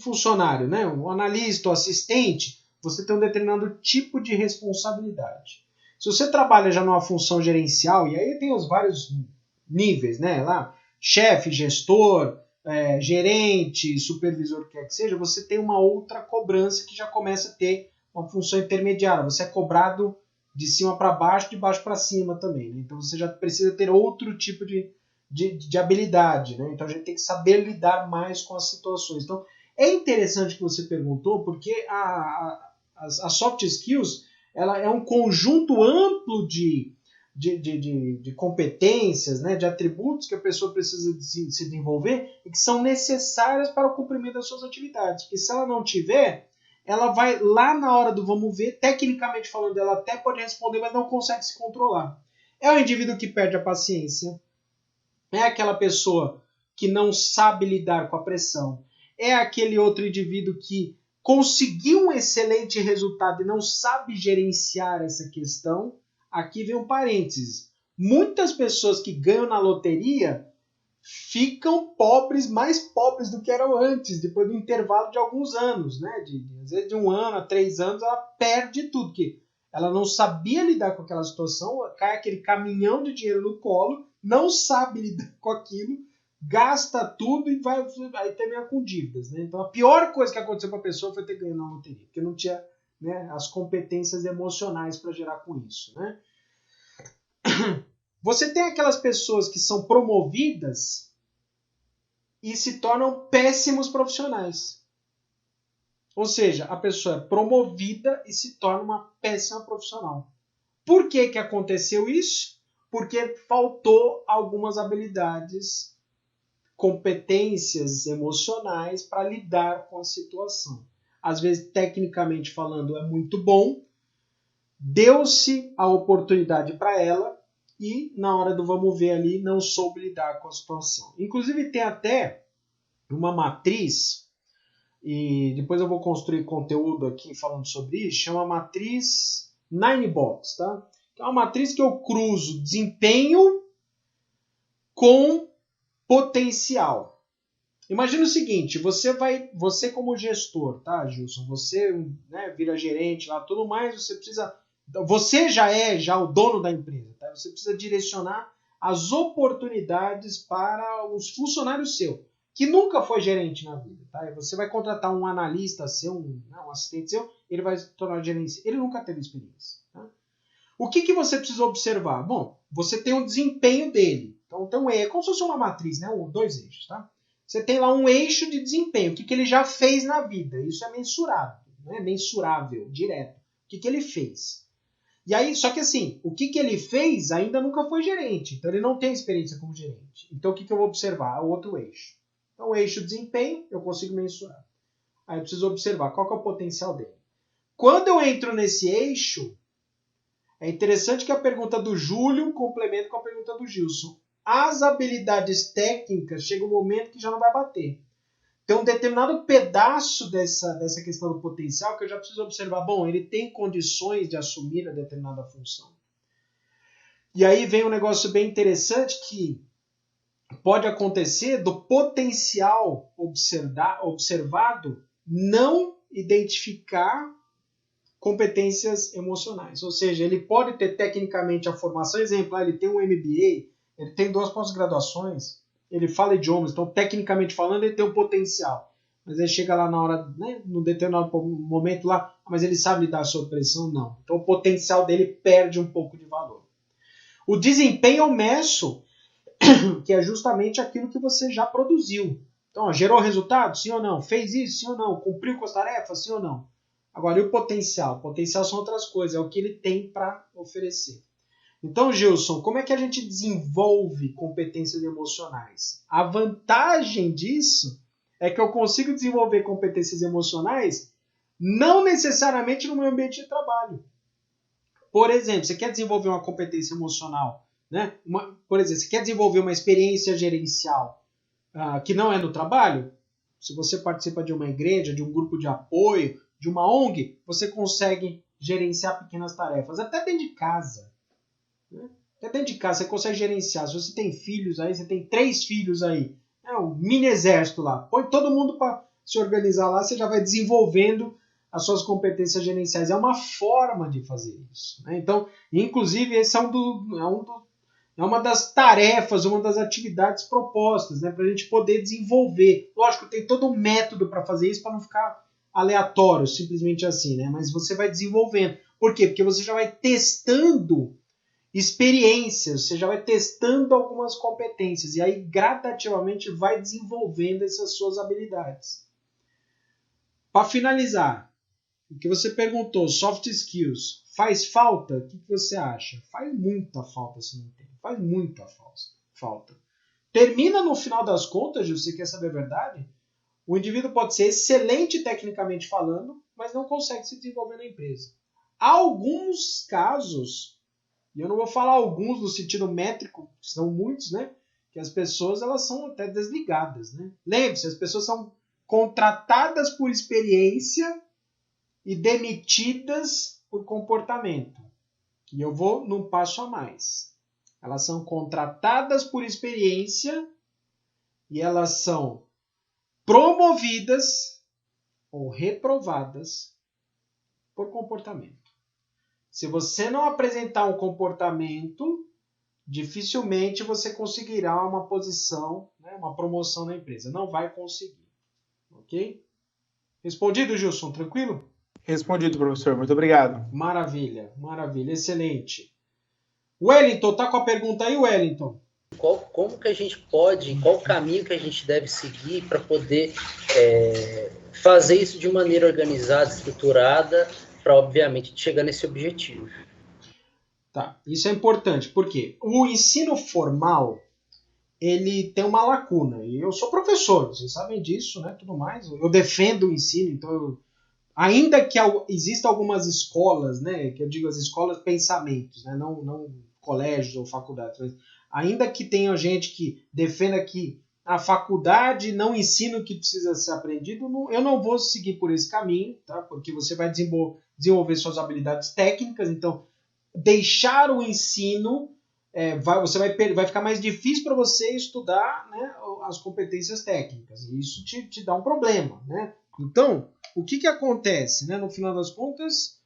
[SPEAKER 1] funcionário, né, um analista ou assistente, você tem um determinado tipo de responsabilidade. Se você trabalha já numa função gerencial, e aí tem os vários níveis, né, lá, chefe, gestor, gerente, supervisor, o que quer que seja, você tem uma outra cobrança que já começa a ter uma função intermediária. Você é cobrado de cima para baixo, de baixo para cima também. Né? Então você já precisa ter outro tipo de habilidade. Né? Então a gente tem que saber lidar mais com as situações. Então é interessante que você perguntou, porque as soft skills ela é um conjunto amplo de competências, né, de atributos que a pessoa precisa se desenvolver e que são necessárias para o cumprimento das suas atividades. Porque se ela não tiver, ela vai lá na hora do vamos ver, tecnicamente falando, ela até pode responder, mas não consegue se controlar. É o indivíduo que perde a paciência, é aquela pessoa que não sabe lidar com a pressão, é aquele outro indivíduo que conseguiu um excelente resultado e não sabe gerenciar essa questão. Aqui vem um parênteses. Muitas pessoas que ganham na loteria ficam pobres, mais pobres do que eram antes, depois do intervalo de alguns anos, né? Às vezes de 1 ano a 3 anos, ela perde tudo, porque ela não sabia lidar com aquela situação, cai aquele caminhão de dinheiro no colo, não sabe lidar com aquilo, gasta tudo e vai terminar com dívidas, né? Então a pior coisa que aconteceu para a pessoa foi ter ganho na loteria, porque não tinha, né, as competências emocionais para gerar com isso, né? Você tem aquelas pessoas que são promovidas e se tornam péssimos profissionais. Ou seja, a pessoa é promovida e se torna uma péssima profissional. Por que que aconteceu isso? Porque faltou algumas habilidades, competências emocionais para lidar com a situação. Às vezes, tecnicamente falando, é muito bom, deu-se a oportunidade para ela, e na hora do vamos ver ali não soube lidar com a situação. Inclusive tem até uma matriz, e depois eu vou construir conteúdo aqui falando sobre isso, chama matriz 9 Box, tá? É uma matriz que eu cruzo desempenho com potencial. Imagina o seguinte, você como gestor, tá, Gilson? Você, né, vira gerente lá, tudo mais, você já é o dono da empresa, tá? Você precisa direcionar as oportunidades para os funcionários seus, que nunca foi gerente na vida, tá? Você vai contratar um analista seu, um assistente seu, ele vai se tornar gerente, ele nunca teve experiência, tá? O que você precisa observar? Bom, você tem um desempenho dele. Então é como se fosse uma matriz, né? 2 eixos, tá? Você tem lá um eixo de desempenho, o que ele já fez na vida. Isso é mensurável, né? Mensurável, direto. O que ele fez. E aí, só que assim, o que ele fez ainda nunca foi gerente. Então ele não tem experiência como gerente. Então o que eu vou observar? O outro eixo. Então o eixo desempenho, eu consigo mensurar. Aí eu preciso observar qual que é o potencial dele. Quando eu entro nesse eixo, é interessante que a pergunta do Júlio complementa com a pergunta do Gilson. As habilidades técnicas chega um momento que já não vai bater. Tem um determinado pedaço dessa questão do potencial que eu já preciso observar. Bom, ele tem condições de assumir a determinada função. E aí vem um negócio bem interessante que pode acontecer do potencial observado não identificar competências emocionais. Ou seja, ele pode ter tecnicamente a formação, exemplo, ele tem um MBA, ele tem 2 pós-graduações, ele fala idiomas, então tecnicamente falando ele tem um potencial. Mas ele chega lá na hora, né, num determinado momento lá, mas ele sabe lidar sob pressão? Não. Então o potencial dele perde um pouco de valor. O desempenho eu meço, que é justamente aquilo que você já produziu. Então, gerou resultado? Sim ou não? Fez isso? Sim ou não? Cumpriu com as tarefas? Sim ou não? Agora, e o potencial? O potencial são outras coisas, é o que ele tem para oferecer. Então, Gilson, como é que a gente desenvolve competências emocionais? A vantagem disso é que eu consigo desenvolver competências emocionais não necessariamente no meu ambiente de trabalho. Por exemplo, você quer desenvolver uma competência emocional, né? Por exemplo, você quer desenvolver uma experiência gerencial que não é no trabalho? Se você participa de uma igreja, de um grupo de apoio, de uma ONG, você consegue gerenciar pequenas tarefas, até dentro de casa. Né? Até dentro de casa você consegue gerenciar. Se você tem filhos aí, você tem 3 filhos aí, um mini exército lá, põe todo mundo para se organizar lá, você já vai desenvolvendo as suas competências gerenciais. É uma forma de fazer isso. Né? Então, inclusive, esse é uma das tarefas, uma das atividades propostas, né, para a gente poder desenvolver. Lógico, tem todo um método para fazer isso, para não ficar aleatório, simplesmente assim, né? Mas você vai desenvolvendo. Por quê? Porque você já vai testando experiências, você já vai testando algumas competências, e aí gradativamente vai desenvolvendo essas suas habilidades. Para finalizar, o que você perguntou, soft skills, faz falta? O que você acha? Faz muita falta se não tem. Faz muita falta. Termina no final das contas, Gil, você quer saber a verdade? O indivíduo pode ser excelente tecnicamente falando, mas não consegue se desenvolver na empresa. Há alguns casos, e eu não vou falar alguns no sentido métrico, são muitos, né? Que as pessoas elas são até desligadas, né? Lembre-se, as pessoas são contratadas por experiência e demitidas por comportamento. E eu vou num passo a mais. Elas são contratadas por experiência e elas são promovidas ou reprovadas por comportamento. Se você não apresentar um comportamento, dificilmente você conseguirá uma posição, né, uma promoção na empresa. Não vai conseguir. Ok? Respondido, Gilson? Tranquilo?
[SPEAKER 4] Respondido, professor. Muito obrigado.
[SPEAKER 1] Maravilha, maravilha. Excelente. Wellington, tá com a pergunta aí, Wellington?
[SPEAKER 5] Como que a gente pode, qual o caminho que a gente deve seguir para poder fazer isso de maneira organizada, estruturada, para, obviamente, chegar nesse objetivo?
[SPEAKER 1] Tá, isso é importante, porque o ensino formal, ele tem uma lacuna, e eu sou professor, vocês sabem disso, né, tudo mais, eu defendo o ensino, então, ainda que existam algumas escolas, né, que eu digo as escolas pensamentos, né, não colégios ou faculdades, mas ainda que tenha gente que defenda que a faculdade não ensina o que precisa ser aprendido, eu não vou seguir por esse caminho, tá? Porque você vai desenvolver suas habilidades técnicas, então deixar o ensino, vai ficar mais difícil para você estudar, né, as competências técnicas. E isso te dá um problema, né? Então, o que acontece, né? No final das contas,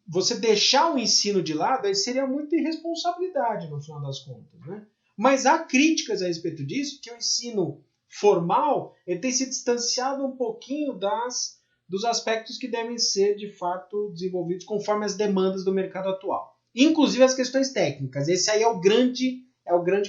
[SPEAKER 1] você deixar o ensino de lado aí seria muita irresponsabilidade, no final das contas, né? Mas há críticas a respeito disso, que o ensino formal ele tem se distanciado um pouquinho dos aspectos que devem ser, de fato, desenvolvidos conforme as demandas do mercado atual. Inclusive as questões técnicas. Esse aí é o grande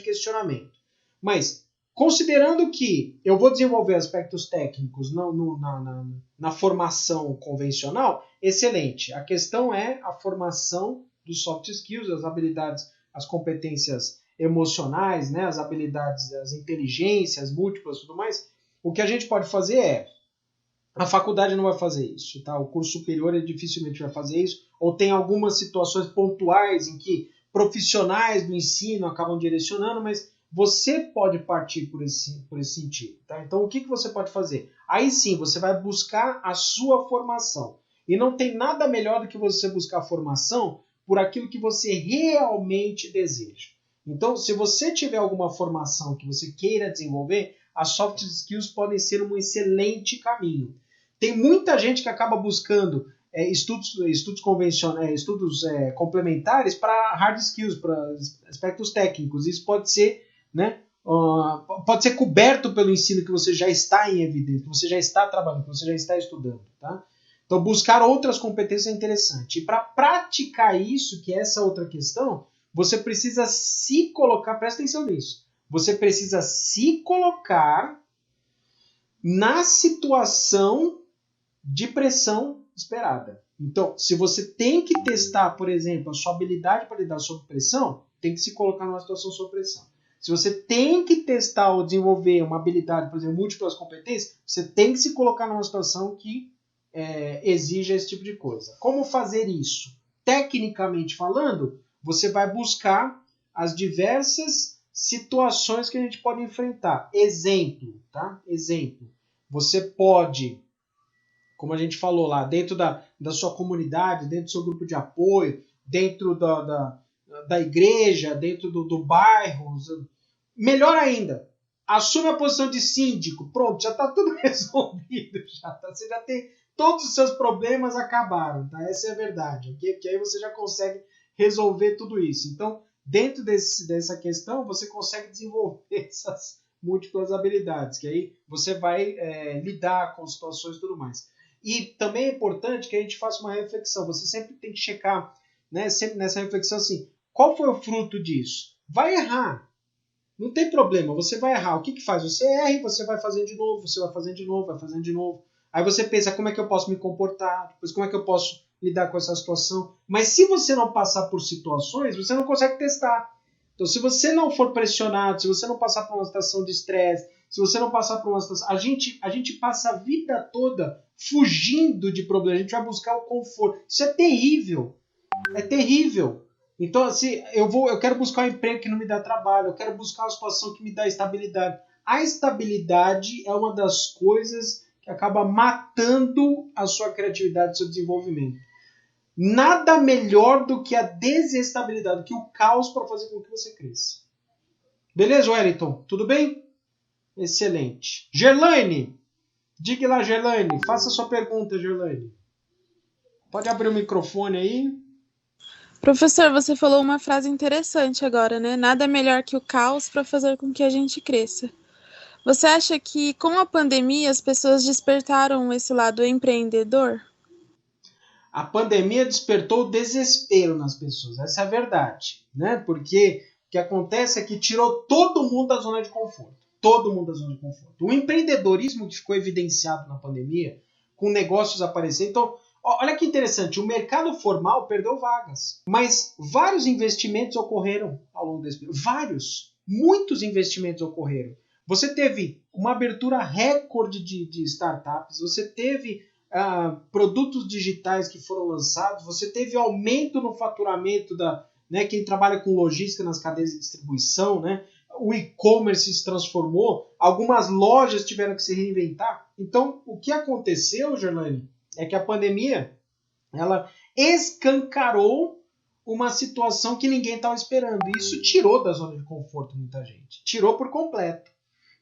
[SPEAKER 1] questionamento. Mas, considerando que eu vou desenvolver aspectos técnicos na formação convencional, excelente. A questão é a formação dos soft skills, as habilidades, as competências emocionais, né, as habilidades, as inteligências múltiplas e tudo mais. O que a gente pode fazer a faculdade não vai fazer isso, tá? O curso superior ele dificilmente vai fazer isso, ou tem algumas situações pontuais em que profissionais do ensino acabam direcionando, mas você pode partir por esse sentido, tá? Então, o que você pode fazer? Aí sim, você vai buscar a sua formação. E não tem nada melhor do que você buscar a formação por aquilo que você realmente deseja. Então, se você tiver alguma formação que você queira desenvolver, as soft skills podem ser um excelente caminho. Tem muita gente que acaba buscando estudos convencionais, estudos complementares para hard skills, para aspectos técnicos. Isso pode ser, né, pode ser coberto pelo ensino que você já está em evidência, que você já está trabalhando, que você já está estudando. Tá? Então, buscar outras competências é interessante. E para praticar isso, que é essa outra questão, você precisa se colocar, presta atenção nisso, você precisa se colocar na situação de pressão esperada. Então, se você tem que testar, por exemplo, a sua habilidade para lidar sob pressão, tem que se colocar numa situação sob pressão. Se você tem que testar ou desenvolver uma habilidade, por exemplo, múltiplas competências, você tem que se colocar numa situação que exija esse tipo de coisa. Como fazer isso? Tecnicamente falando, você vai buscar as diversas situações que a gente pode enfrentar. Exemplo, tá? Exemplo. Você pode, como a gente falou lá, dentro da sua comunidade, dentro do seu grupo de apoio, dentro da igreja, dentro do bairro, melhor ainda, assume a posição de síndico, pronto, já está tudo resolvido, você já tem, todos os seus problemas acabaram, tá? Essa é a verdade, ok? Porque aí você já consegue resolver tudo isso. Então, dentro dessa questão, você consegue desenvolver essas múltiplas habilidades, que aí você vai lidar com situações e tudo mais. E também é importante que a gente faça uma reflexão. Você sempre tem que checar, né, sempre nessa reflexão assim, qual foi o fruto disso? Vai errar. Não tem problema, você vai errar. O que faz? Você erra e você vai fazendo de novo, você vai fazendo de novo, vai fazendo de novo. Aí você pensa, como é que eu posso me comportar? Depois, como é que eu posso lidar com essa situação? Mas se você não passar por situações, você não consegue testar. Então, se você não for pressionado, se você não passar por uma situação de estresse, se você não passar por uma situação... A gente passa a vida toda fugindo de problemas, a gente vai buscar o conforto. Isso é terrível. É terrível. Então, assim, eu quero buscar um emprego que não me dá trabalho, eu quero buscar uma situação que me dá estabilidade. A estabilidade é uma das coisas que acaba matando a sua criatividade, o seu desenvolvimento. Nada melhor do que a desestabilidade, do que o caos para fazer com que você cresça. Beleza, Wellington? Tudo bem? Excelente. Gerlaine, diga lá, Gerlaine. Faça a sua pergunta, Gerlaine. Pode abrir o microfone aí.
[SPEAKER 6] Professor, você falou uma frase interessante agora, né? Nada melhor que o caos para fazer com que a gente cresça. Você acha que com a pandemia as pessoas despertaram esse lado empreendedor?
[SPEAKER 1] A pandemia despertou o desespero nas pessoas, essa é a verdade, né? Porque o que acontece é que tirou todo mundo da zona de conforto. Todo mundo da zona de conforto. O empreendedorismo que ficou evidenciado na pandemia, com negócios aparecendo. Então, olha que interessante, o mercado formal perdeu vagas, mas vários investimentos ocorreram ao longo desse período. Muitos investimentos ocorreram. Você teve uma abertura recorde de startups, você teve produtos digitais que foram lançados, você teve aumento no faturamento quem trabalha com logística nas cadeias de distribuição, né? O e-commerce se transformou, algumas lojas tiveram que se reinventar. Então, o que aconteceu, Gerlaine, é que a pandemia ela escancarou uma situação que ninguém estava esperando. E isso tirou da zona de conforto muita gente. Tirou por completo.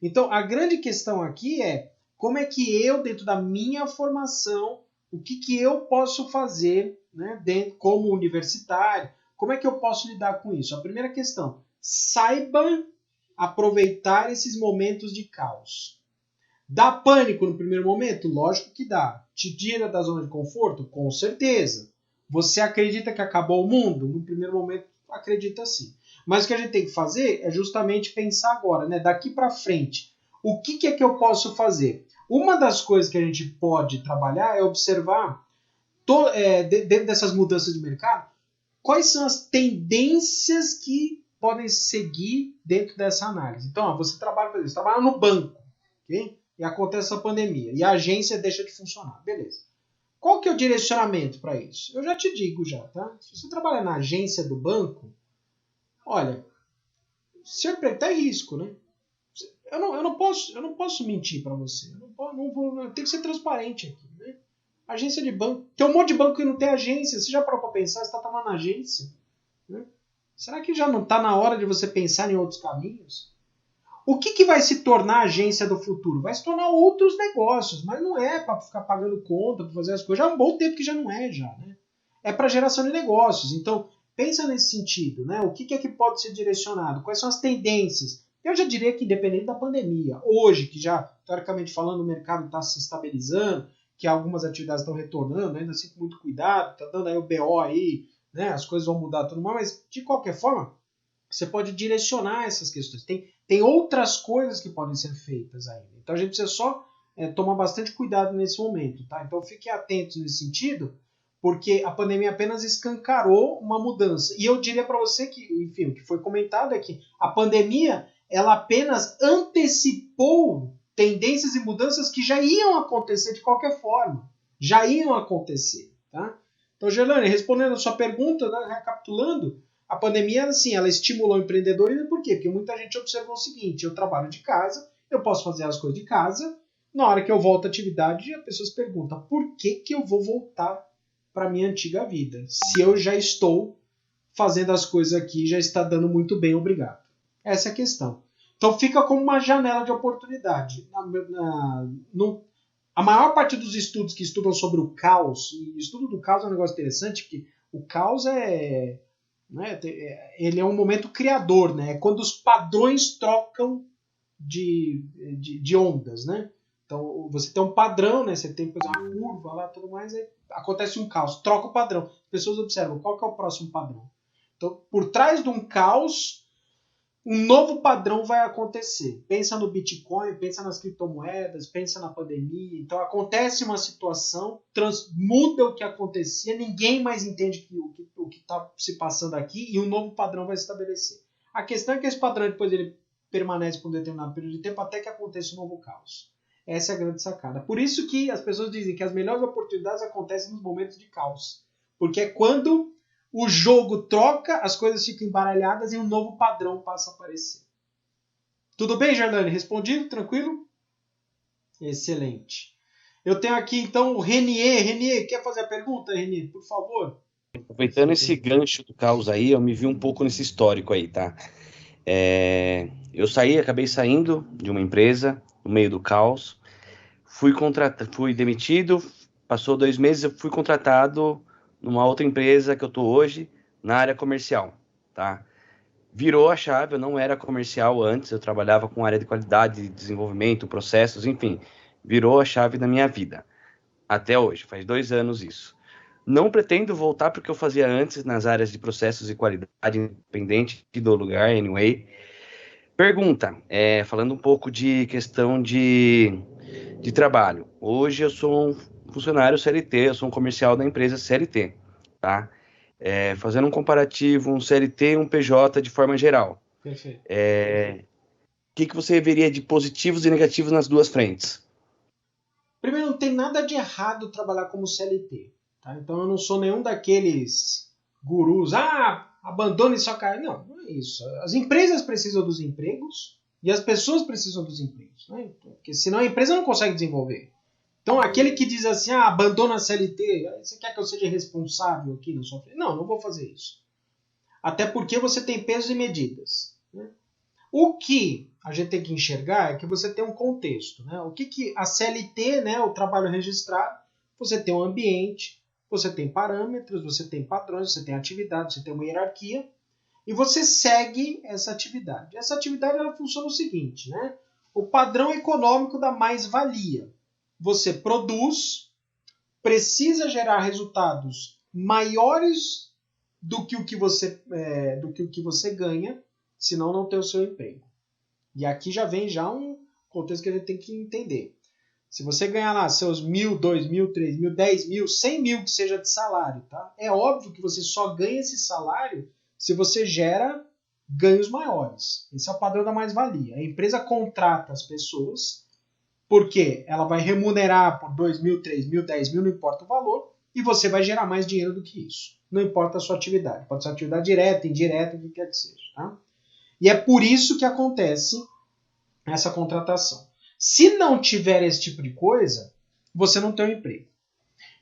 [SPEAKER 1] Então, a grande questão aqui é como é que eu, dentro da minha formação, o que eu posso fazer, né, como universitário, como é que eu posso lidar com isso? A primeira questão, saiba aproveitar esses momentos de caos. Dá pânico no primeiro momento? Lógico que dá. Te tira da zona de conforto? Com certeza. Você acredita que acabou o mundo? No primeiro momento, acredita sim. Mas o que a gente tem que fazer é justamente pensar agora, né? Daqui para frente, o que é que eu posso fazer? Uma das coisas que a gente pode trabalhar é observar, dentro dessas mudanças de mercado, quais são as tendências que podem seguir dentro dessa análise. Então, você trabalha, por exemplo, você trabalha no banco, ok? E acontece a pandemia, e a agência deixa de funcionar. Beleza. Qual que é o direcionamento para isso? Eu já te digo já, tá? Se você trabalha na agência do banco, olha, seu emprego está em risco, né? Eu não posso mentir para você. Eu tenho que ser transparente aqui, né? Agência de banco. Tem um monte de banco que não tem agência. Você já parou para pensar? Você está trabalhando na agência? Né? Será que já não está na hora de você pensar em outros caminhos? O que vai se tornar a agência do futuro? Vai se tornar outros negócios, mas não é para ficar pagando conta, para fazer as coisas. Já há um bom tempo que já não é, já, né? É para geração de negócios. Então, pensa nesse sentido, né? O que é que pode ser direcionado? Quais são as tendências? Eu já diria que independente da pandemia, hoje, que já, teoricamente falando, o mercado está se estabilizando, que algumas atividades estão retornando, ainda assim com muito cuidado, está dando aí o BO aí, né? As coisas vão mudar tudo mais, mas de qualquer forma, você pode direcionar essas questões. Tem outras coisas que podem ser feitas ainda. Então a gente precisa só tomar bastante cuidado nesse momento, tá? Então fiquem atentos nesse sentido, porque a pandemia apenas escancarou uma mudança. E eu diria para você que, enfim, o que foi comentado é que a pandemia ela apenas antecipou tendências e mudanças que já iam acontecer de qualquer forma. Já iam acontecer, tá? Então, Gerlane, respondendo a sua pergunta, né, recapitulando, a pandemia, assim, ela estimulou o empreendedorismo, por quê? Porque muita gente observou o seguinte, eu trabalho de casa, eu posso fazer as coisas de casa, na hora que eu volto à atividade, a pessoa se pergunta, por que eu vou voltar para a minha antiga vida? Se eu já estou fazendo as coisas aqui, já está dando muito bem, obrigado. Essa é a questão. Então fica como uma janela de oportunidade. A maior parte dos estudos que estudam sobre o caos, e o estudo do caos é um negócio interessante, porque o caos ele é um momento criador, né? É quando os padrões trocam de ondas, né? Então você tem um padrão, né? Você tem, por exemplo, uma curva lá, tudo mais, aí acontece um caos, troca o padrão. As pessoas observam qual que é o próximo padrão. Então, por trás de um caos, um novo padrão vai acontecer. Pensa no Bitcoin, pensa nas criptomoedas, pensa na pandemia. Então acontece uma situação, muda o que acontecia, ninguém mais entende o que está se passando aqui e um novo padrão vai se estabelecer. A questão é que esse padrão depois ele permanece por um determinado período de tempo até que aconteça um novo caos. Essa é a grande sacada. Por isso que as pessoas dizem que as melhores oportunidades acontecem nos momentos de caos. Porque é quando o jogo troca, as coisas ficam embaralhadas e um novo padrão passa a aparecer. Tudo bem, Gerlane? Respondido? Tranquilo? Excelente. Eu tenho aqui, então, o Renier. Renier, quer fazer a pergunta, Renier? Por favor.
[SPEAKER 7] Aproveitando esse gancho do caos aí, eu me vi um pouco nesse histórico aí, tá? Eu acabei saindo de uma empresa, no meio do caos, fui demitido, passou 2 meses, eu fui contratado numa outra empresa que eu tô hoje, na área comercial, tá? Virou a chave, eu não era comercial antes, eu trabalhava com área de qualidade, desenvolvimento, processos, enfim, virou a chave da minha vida, até hoje, faz 2 anos isso. Não pretendo voltar porque eu fazia antes nas áreas de processos e qualidade, independente do lugar, anyway. Pergunta, falando um pouco de questão de trabalho. Hoje eu sou um funcionário CLT, eu sou um comercial da empresa CLT, tá? Fazendo um comparativo, um CLT e um PJ de forma geral.
[SPEAKER 1] Perfeito.
[SPEAKER 7] O que você veria de positivos e negativos nas duas frentes?
[SPEAKER 1] Primeiro, não tem nada de errado trabalhar como CLT. Tá? Então eu não sou nenhum daqueles gurus. Abandone sua carreira. Não é isso. As empresas precisam dos empregos e as pessoas precisam dos empregos. Né? Porque senão a empresa não consegue desenvolver. Então, aquele que diz assim, abandona a CLT, você quer que eu seja responsável aqui na sua frente? Não vou fazer isso. Até porque você tem pesos e medidas. Né? O que a gente tem que enxergar é que você tem um contexto. Né? O que a CLT, né, o trabalho registrado, você tem um ambiente, você tem parâmetros, você tem padrões, você tem atividade, você tem uma hierarquia, e você segue essa atividade. Essa atividade ela funciona o seguinte, né? O padrão econômico da mais-valia. Você produz, precisa gerar resultados maiores do que o que você ganha, senão não tem o seu emprego. E aqui já vem um contexto que a gente tem que entender. Se você ganhar lá seus 1.000, 2.000, 3.000, 10.000, 100.000 que seja de salário, tá? É óbvio que você só ganha esse salário se você gera ganhos maiores. Esse é o padrão da mais-valia. A empresa contrata as pessoas porque ela vai remunerar por 2.000, 3.000, 10.000, não importa o valor, e você vai gerar mais dinheiro do que isso. Não importa a sua atividade. Pode ser atividade direta, indireta, o que quer que seja. Tá? E é por isso que acontece essa contratação. Se não tiver esse tipo de coisa, você não tem um emprego.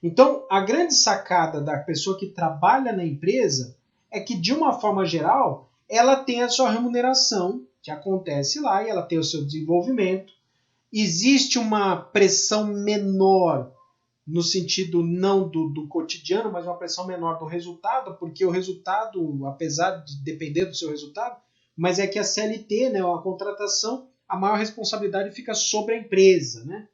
[SPEAKER 1] Então, a grande sacada da pessoa que trabalha na empresa é que, de uma forma geral, ela tem a sua remuneração, que acontece lá, e ela tem o seu desenvolvimento. Existe uma pressão menor, no sentido não do cotidiano, mas uma pressão menor do resultado, porque o resultado, apesar de depender do seu resultado, mas é que a CLT, né, a contratação, a maior responsabilidade fica sobre a empresa, né?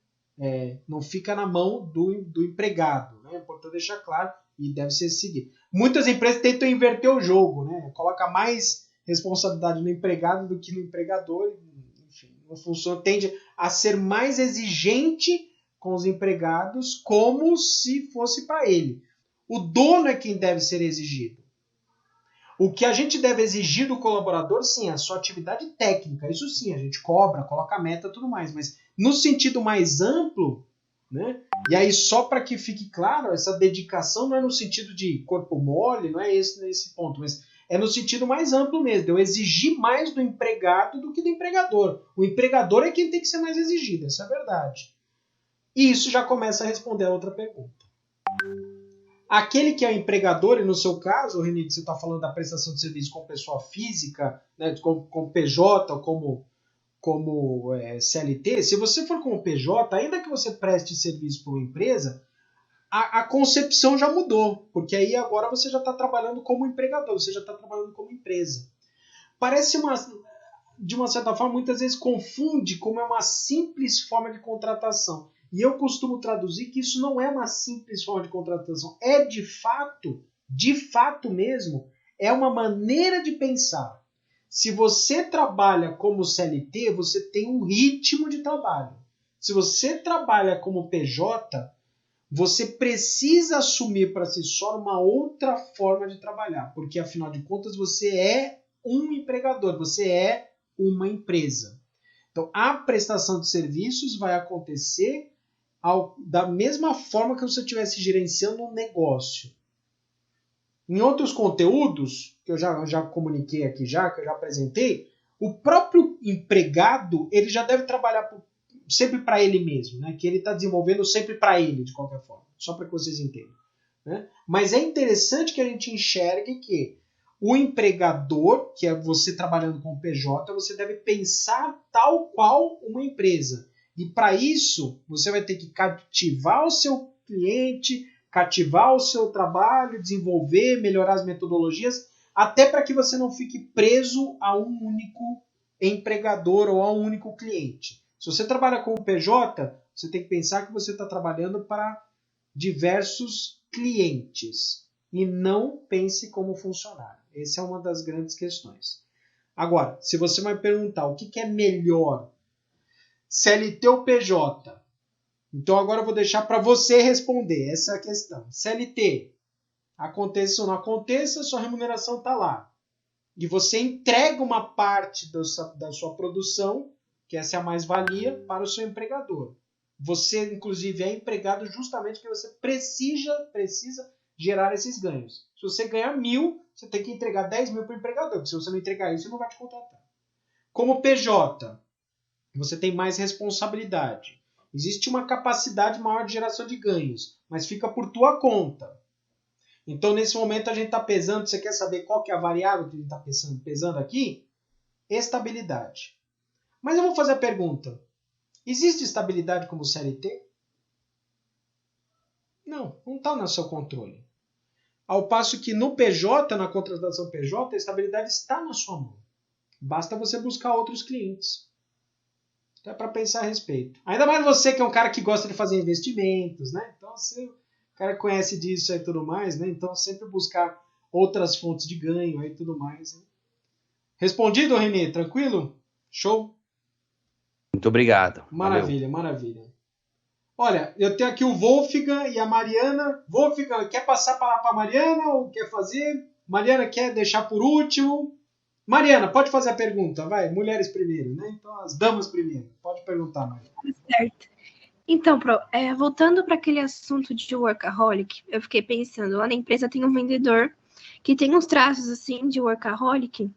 [SPEAKER 1] Não fica na mão do empregado. Né? É importante deixar claro e deve ser seguido. Muitas empresas tentam inverter o jogo, né? Coloca mais responsabilidade no empregado do que no empregador. Enfim, não funciona. Tende a ser mais exigente com os empregados como se fosse para ele. O dono é quem deve ser exigido. O que a gente deve exigir do colaborador, sim, é a sua atividade técnica. Isso sim, a gente cobra, coloca meta e tudo mais. Mas no sentido mais amplo, né? E aí só para que fique claro, essa dedicação não é no sentido de corpo mole, não é esse ponto, mas é no sentido mais amplo mesmo. Eu exigir mais do empregado do que do empregador. O empregador é quem tem que ser mais exigido, essa é a verdade. E isso já começa a responder a outra pergunta. Aquele que é o empregador, e no seu caso, Renê, você está falando da prestação de serviço com pessoa física, né, como PJ ou como CLT, se você for como PJ, ainda que você preste serviço para uma empresa, a concepção já mudou, porque aí agora você já está trabalhando como empregador, você já está trabalhando como empresa. Parece de uma certa forma, muitas vezes confunde como é uma simples forma de contratação. E eu costumo traduzir que isso não é uma simples forma de contratação. É de fato mesmo, é uma maneira de pensar. Se você trabalha como CLT, você tem um ritmo de trabalho. Se você trabalha como PJ, você precisa assumir para si só uma outra forma de trabalhar. Porque, afinal de contas, você é um empregador, você é uma empresa. Então, a prestação de serviços vai acontecer da mesma forma que você estivesse gerenciando um negócio. Em outros conteúdos, que eu já comuniquei aqui, que eu já apresentei, o próprio empregado ele já deve trabalhar sempre para ele mesmo, né? Que ele está desenvolvendo sempre para ele, de qualquer forma, só para que vocês entendam. Né? Mas é interessante que a gente enxergue que o empregador, que é você trabalhando com o PJ, você deve pensar tal qual uma empresa. E para isso, você vai ter que cativar o seu cliente, cativar o seu trabalho, desenvolver, melhorar as metodologias, até para que você não fique preso a um único empregador ou a um único cliente. Se você trabalha com o PJ, você tem que pensar que você está trabalhando para diversos clientes e não pense como funcionário. Essa é uma das grandes questões. Agora, se você vai perguntar o que é melhor, CLT ou PJ? Então agora eu vou deixar para você responder, essa é a questão. CLT, aconteça ou não aconteça, sua remuneração está lá. E você entrega uma parte da sua produção, que essa é a mais-valia, para o seu empregador. Você, inclusive, é empregado justamente porque você precisa gerar esses ganhos. Se você ganhar 1.000, você tem que entregar 10.000 para o empregador, porque se você não entregar isso, ele não vai te contratar. Como PJ, você tem mais responsabilidade. Existe uma capacidade maior de geração de ganhos, mas fica por tua conta. Então, nesse momento, a gente está pesando. Você quer saber qual que é a variável que a gente está pesando aqui? Estabilidade. Mas eu vou fazer a pergunta. Existe estabilidade como CLT? Não está no seu controle. Ao passo que no PJ, na contratação PJ, a estabilidade está na sua mão. Basta você buscar outros clientes. Então é para pensar a respeito. Ainda mais você que é um cara que gosta de fazer investimentos, né? Então você, o cara conhece disso e tudo mais, né? Então sempre buscar outras fontes de ganho e tudo mais. Né? Respondido, Renê? Tranquilo? Show?
[SPEAKER 7] Muito obrigado.
[SPEAKER 1] Maravilha, maravilha. Olha, eu tenho aqui o Wolfgang e a Mariana. Wolfgang, quer passar para a Mariana ou quer fazer? Mariana quer deixar por último? Mariana, pode fazer a pergunta, vai. Mulheres primeiro, né? Então, as damas primeiro. Pode perguntar, Mariana.
[SPEAKER 8] Certo. Então, voltando para aquele assunto de workaholic, eu fiquei pensando, lá na empresa tem um vendedor que tem uns traços, assim, de workaholic.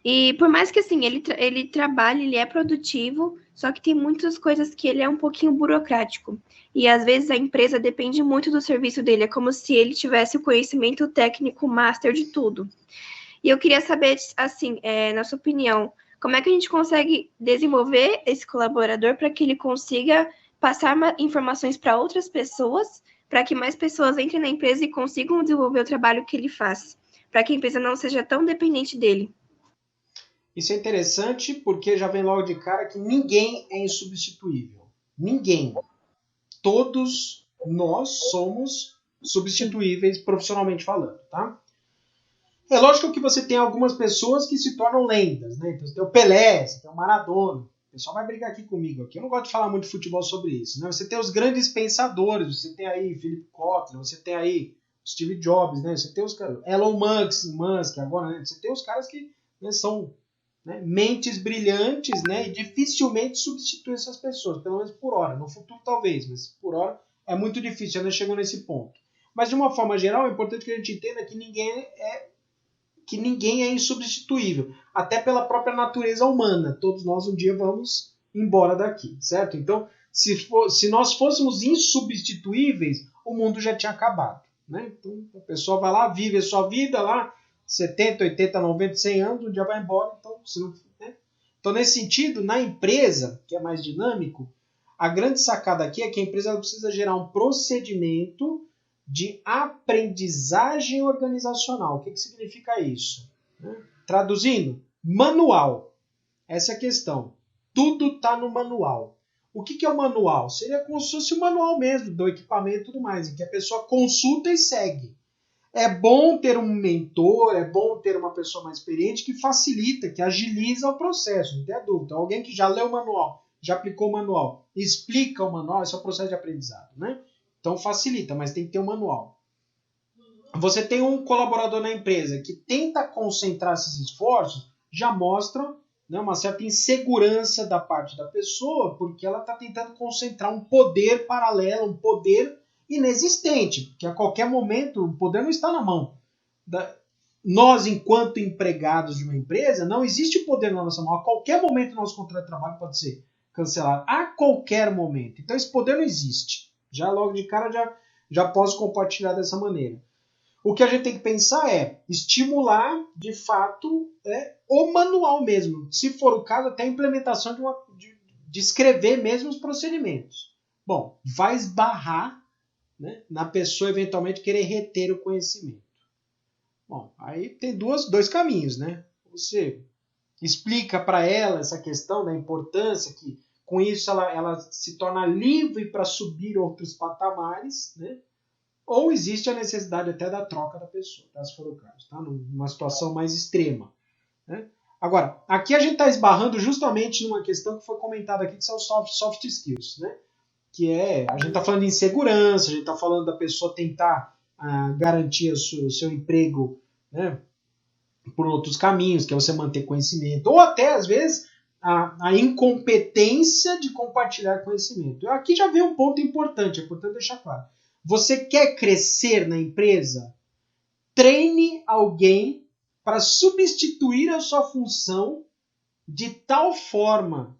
[SPEAKER 8] E por mais que, assim, ele trabalhe, ele é produtivo, só que tem muitas coisas que ele é um pouquinho burocrático. E, às vezes, a empresa depende muito do serviço dele. É como se ele tivesse o conhecimento técnico master de tudo. E eu queria saber, assim, na sua opinião, como é que a gente consegue desenvolver esse colaborador para que ele consiga passar informações para outras pessoas, para que mais pessoas entrem na empresa e consigam desenvolver o trabalho que ele faz, para que a empresa não seja tão dependente dele?
[SPEAKER 1] Isso é interessante porque já vem logo de cara que ninguém é insubstituível. Ninguém. Todos nós somos substituíveis profissionalmente falando, tá? É lógico que você tem algumas pessoas que se tornam lendas, né? Então você tem o Pelé, você tem o Maradona. O pessoal vai brigar aqui comigo. Aqui. Eu não gosto de falar muito de futebol sobre isso. Né? Você tem os grandes pensadores. Você tem aí Philip Kotler, você tem aí Steve Jobs, né? Você tem os caras... Elon Musk agora, né? Você tem os caras que né, são né, mentes brilhantes, né? E dificilmente substituem essas pessoas, pelo menos por hora. No futuro talvez, mas por hora é muito difícil. Ainda chegou nesse ponto. Mas de uma forma geral, é importante que a gente entenda que ninguém é insubstituível, até pela própria natureza humana. Todos nós um dia vamos embora daqui, certo? Então, se nós fôssemos insubstituíveis, o mundo já tinha acabado. Né? Então, a pessoa vai lá, vive a sua vida lá, 70, 80, 90, 100 anos, um dia vai embora. Então, né? Então, nesse sentido, na empresa, que é mais dinâmico, a grande sacada aqui é que a empresa precisa gerar um procedimento de aprendizagem organizacional. O que significa isso? Traduzindo, manual. Essa é a questão. Tudo está no manual. O que é o manual? Seria como se fosse o manual mesmo, do equipamento e tudo mais, em que a pessoa consulta e segue. É bom ter um mentor, é bom ter uma pessoa mais experiente que facilita, que agiliza o processo, não tem dúvida. Alguém que já leu o manual, já aplicou o manual, explica o manual, esse é o processo de aprendizado, né? Então facilita, mas tem que ter um manual. Você tem um colaborador na empresa que tenta concentrar esses esforços, já mostra né, uma certa insegurança da parte da pessoa, porque ela está tentando concentrar um poder paralelo, um poder inexistente, porque a qualquer momento o poder não está na mão. Nós, enquanto empregados de uma empresa, não existe poder na nossa mão. A qualquer momento o nosso contrato de trabalho pode ser cancelado. A qualquer momento. Então esse poder não existe. Já logo de cara já posso compartilhar dessa maneira. O que a gente tem que pensar é estimular, de fato, o manual mesmo. Se for o caso, até a implementação de escrever mesmo os procedimentos. Bom, vai esbarrar né, na pessoa eventualmente querer reter o conhecimento. Bom, aí tem dois caminhos. Né? Você explica para ela essa questão da importância que com isso ela se torna livre para subir outros patamares, né? Ou existe a necessidade até da troca da pessoa, tá? Se for o caso, tá? Numa situação mais extrema. Né? Agora, aqui a gente está esbarrando justamente numa questão que foi comentada aqui, que são os soft skills. Né? Que a gente está falando de insegurança, a gente está falando da pessoa tentar garantir o seu emprego né? Por outros caminhos, que é você manter conhecimento, ou até, às vezes, a incompetência de compartilhar conhecimento. Aqui já vem um ponto importante, é importante deixar claro. Você quer crescer na empresa? Treine alguém para substituir a sua função de tal forma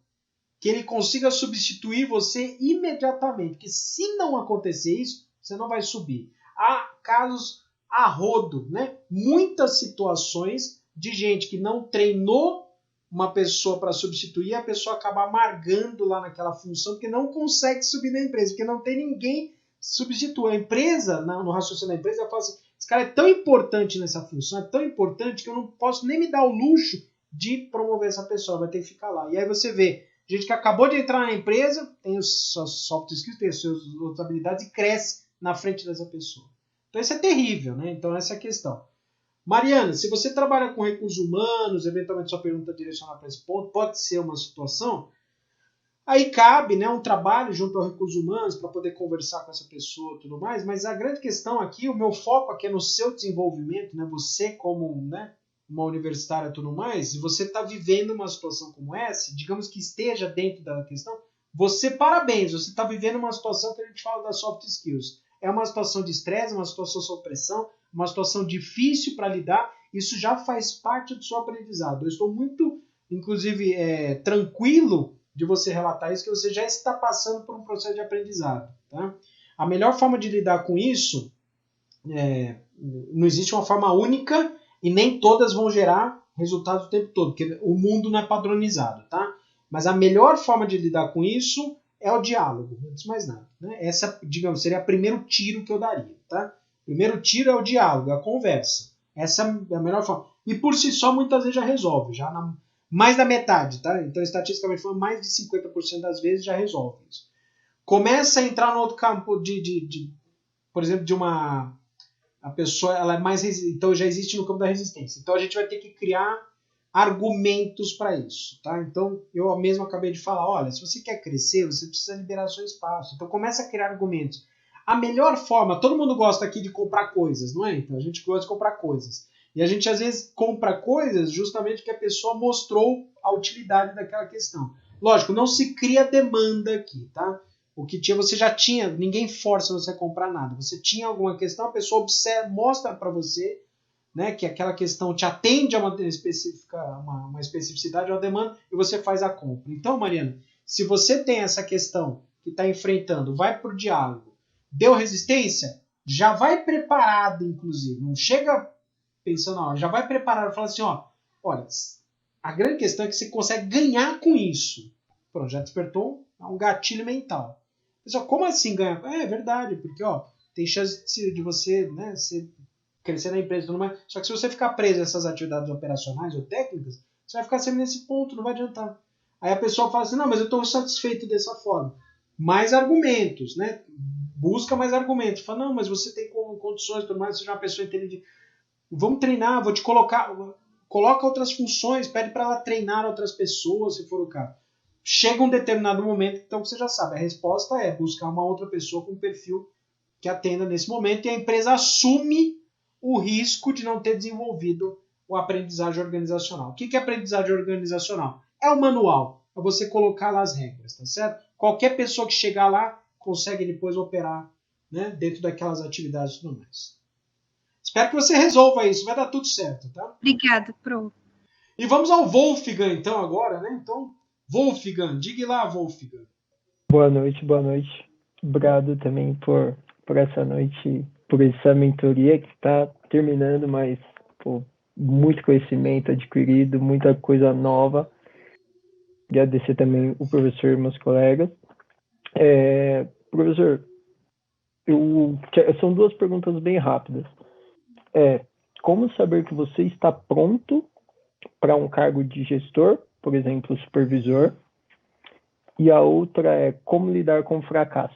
[SPEAKER 1] que ele consiga substituir você imediatamente. Porque se não acontecer isso, você não vai subir. Há casos a rodo, né? Muitas situações de gente que não treinou uma pessoa para substituir, e a pessoa acaba amargando lá naquela função, porque não consegue subir na empresa, porque não tem ninguém substituir. A empresa, no raciocínio da empresa, ela fala assim, esse cara é tão importante nessa função, é tão importante que eu não posso nem me dar o luxo de promover essa pessoa, vai ter que ficar lá. E aí você vê gente que acabou de entrar na empresa, tem os seus soft skills, tem as suas outras habilidades e cresce na frente dessa pessoa. Então isso é terrível, né? Então essa é a questão. Mariana, se você trabalha com recursos humanos, eventualmente sua pergunta é direcionada para esse ponto, pode ser uma situação, aí cabe, né, um trabalho junto ao recursos humanos para poder conversar com essa pessoa e tudo mais, mas a grande questão aqui, o meu foco aqui é no seu desenvolvimento, né, você como, né, uma universitária e tudo mais, e você está vivendo uma situação como essa, digamos que esteja dentro da questão, você, parabéns, você está vivendo uma situação que a gente fala das soft skills. É uma situação de estresse, uma situação sob pressão, uma situação difícil para lidar, isso já faz parte do seu aprendizado. Eu estou muito, inclusive, tranquilo de você relatar isso, que você já está passando por um processo de aprendizado. Tá? A melhor forma de lidar com isso, não existe uma forma única e nem todas vão gerar resultados o tempo todo, porque o mundo não é padronizado. Tá? Mas a melhor forma de lidar com isso é o diálogo, antes de mais nada. Né? Essa, digamos, seria o primeiro tiro que eu daria. Tá? O primeiro tiro é o diálogo, é a conversa. Essa é a melhor forma. E por si só, muitas vezes já resolve. Mais da metade, tá? Então, estatisticamente falando, mais de 50% das vezes já resolve isso. Começa a entrar no outro campo por exemplo, de uma... A pessoa, ela é mais... Então, já existe no campo da resistência. Então, a gente vai ter que criar argumentos para isso, tá? Então, eu mesmo acabei de falar, olha, se você quer crescer, você precisa liberar seu espaço. Então, começa a criar argumentos. A melhor forma, todo mundo gosta aqui de comprar coisas, não é? Então, a gente gosta de comprar coisas. E a gente, às vezes, compra coisas justamente porque a pessoa mostrou a utilidade daquela questão. Lógico, não se cria demanda aqui, tá? O que tinha, você já tinha, ninguém força você a comprar nada. Você tinha alguma questão, a pessoa observa, mostra para você, né, que aquela questão te atende a uma especificidade, a uma demanda, e você faz a compra. Então, Mariana, se você tem essa questão que está enfrentando, vai para o diálogo, deu resistência, já vai preparado, inclusive. Não chega pensando, ó, já vai preparado e fala assim, ó, olha, a grande questão é que você consegue ganhar com isso. Pronto, já despertou um gatilho mental. Pessoal, como assim ganhar? É verdade, porque ó, tem chance de você, né, crescer na empresa e tudo mais. Só que se você ficar preso a essas atividades operacionais ou técnicas, você vai ficar sempre nesse ponto, não vai adiantar. Aí a pessoa fala assim, não, mas eu estou satisfeito dessa forma. Mais argumentos, né? Busca mais argumentos. Fala, não, mas você tem condições, tudo mais, você é uma pessoa inteligente. Vamos treinar, vou te colocar. Coloca outras funções, pede para ela treinar outras pessoas, se for o caso. Chega um determinado momento, então você já sabe, a resposta é buscar uma outra pessoa com um perfil que atenda nesse momento, e a empresa assume o risco de não ter desenvolvido o aprendizagem organizacional. O que é aprendizagem organizacional? É o manual, é você colocar lá as regras, tá certo? Qualquer pessoa que chegar lá consegue depois operar, né, dentro daquelas atividades e tudo mais. Espero que você resolva isso, vai dar tudo certo, tá?
[SPEAKER 8] Obrigada, Pro.
[SPEAKER 1] E vamos ao Wolfgang, então, agora, né? Então, Wolfgang, diga lá, Wolfgang.
[SPEAKER 9] Boa noite. Obrigado também por essa noite, por essa mentoria que está terminando, mas muito conhecimento adquirido, muita coisa nova. Agradecer também o professor e meus colegas. Professor, são duas perguntas bem rápidas. Como saber que você está pronto para um cargo de gestor, por exemplo, supervisor? E a outra é como lidar com o fracasso.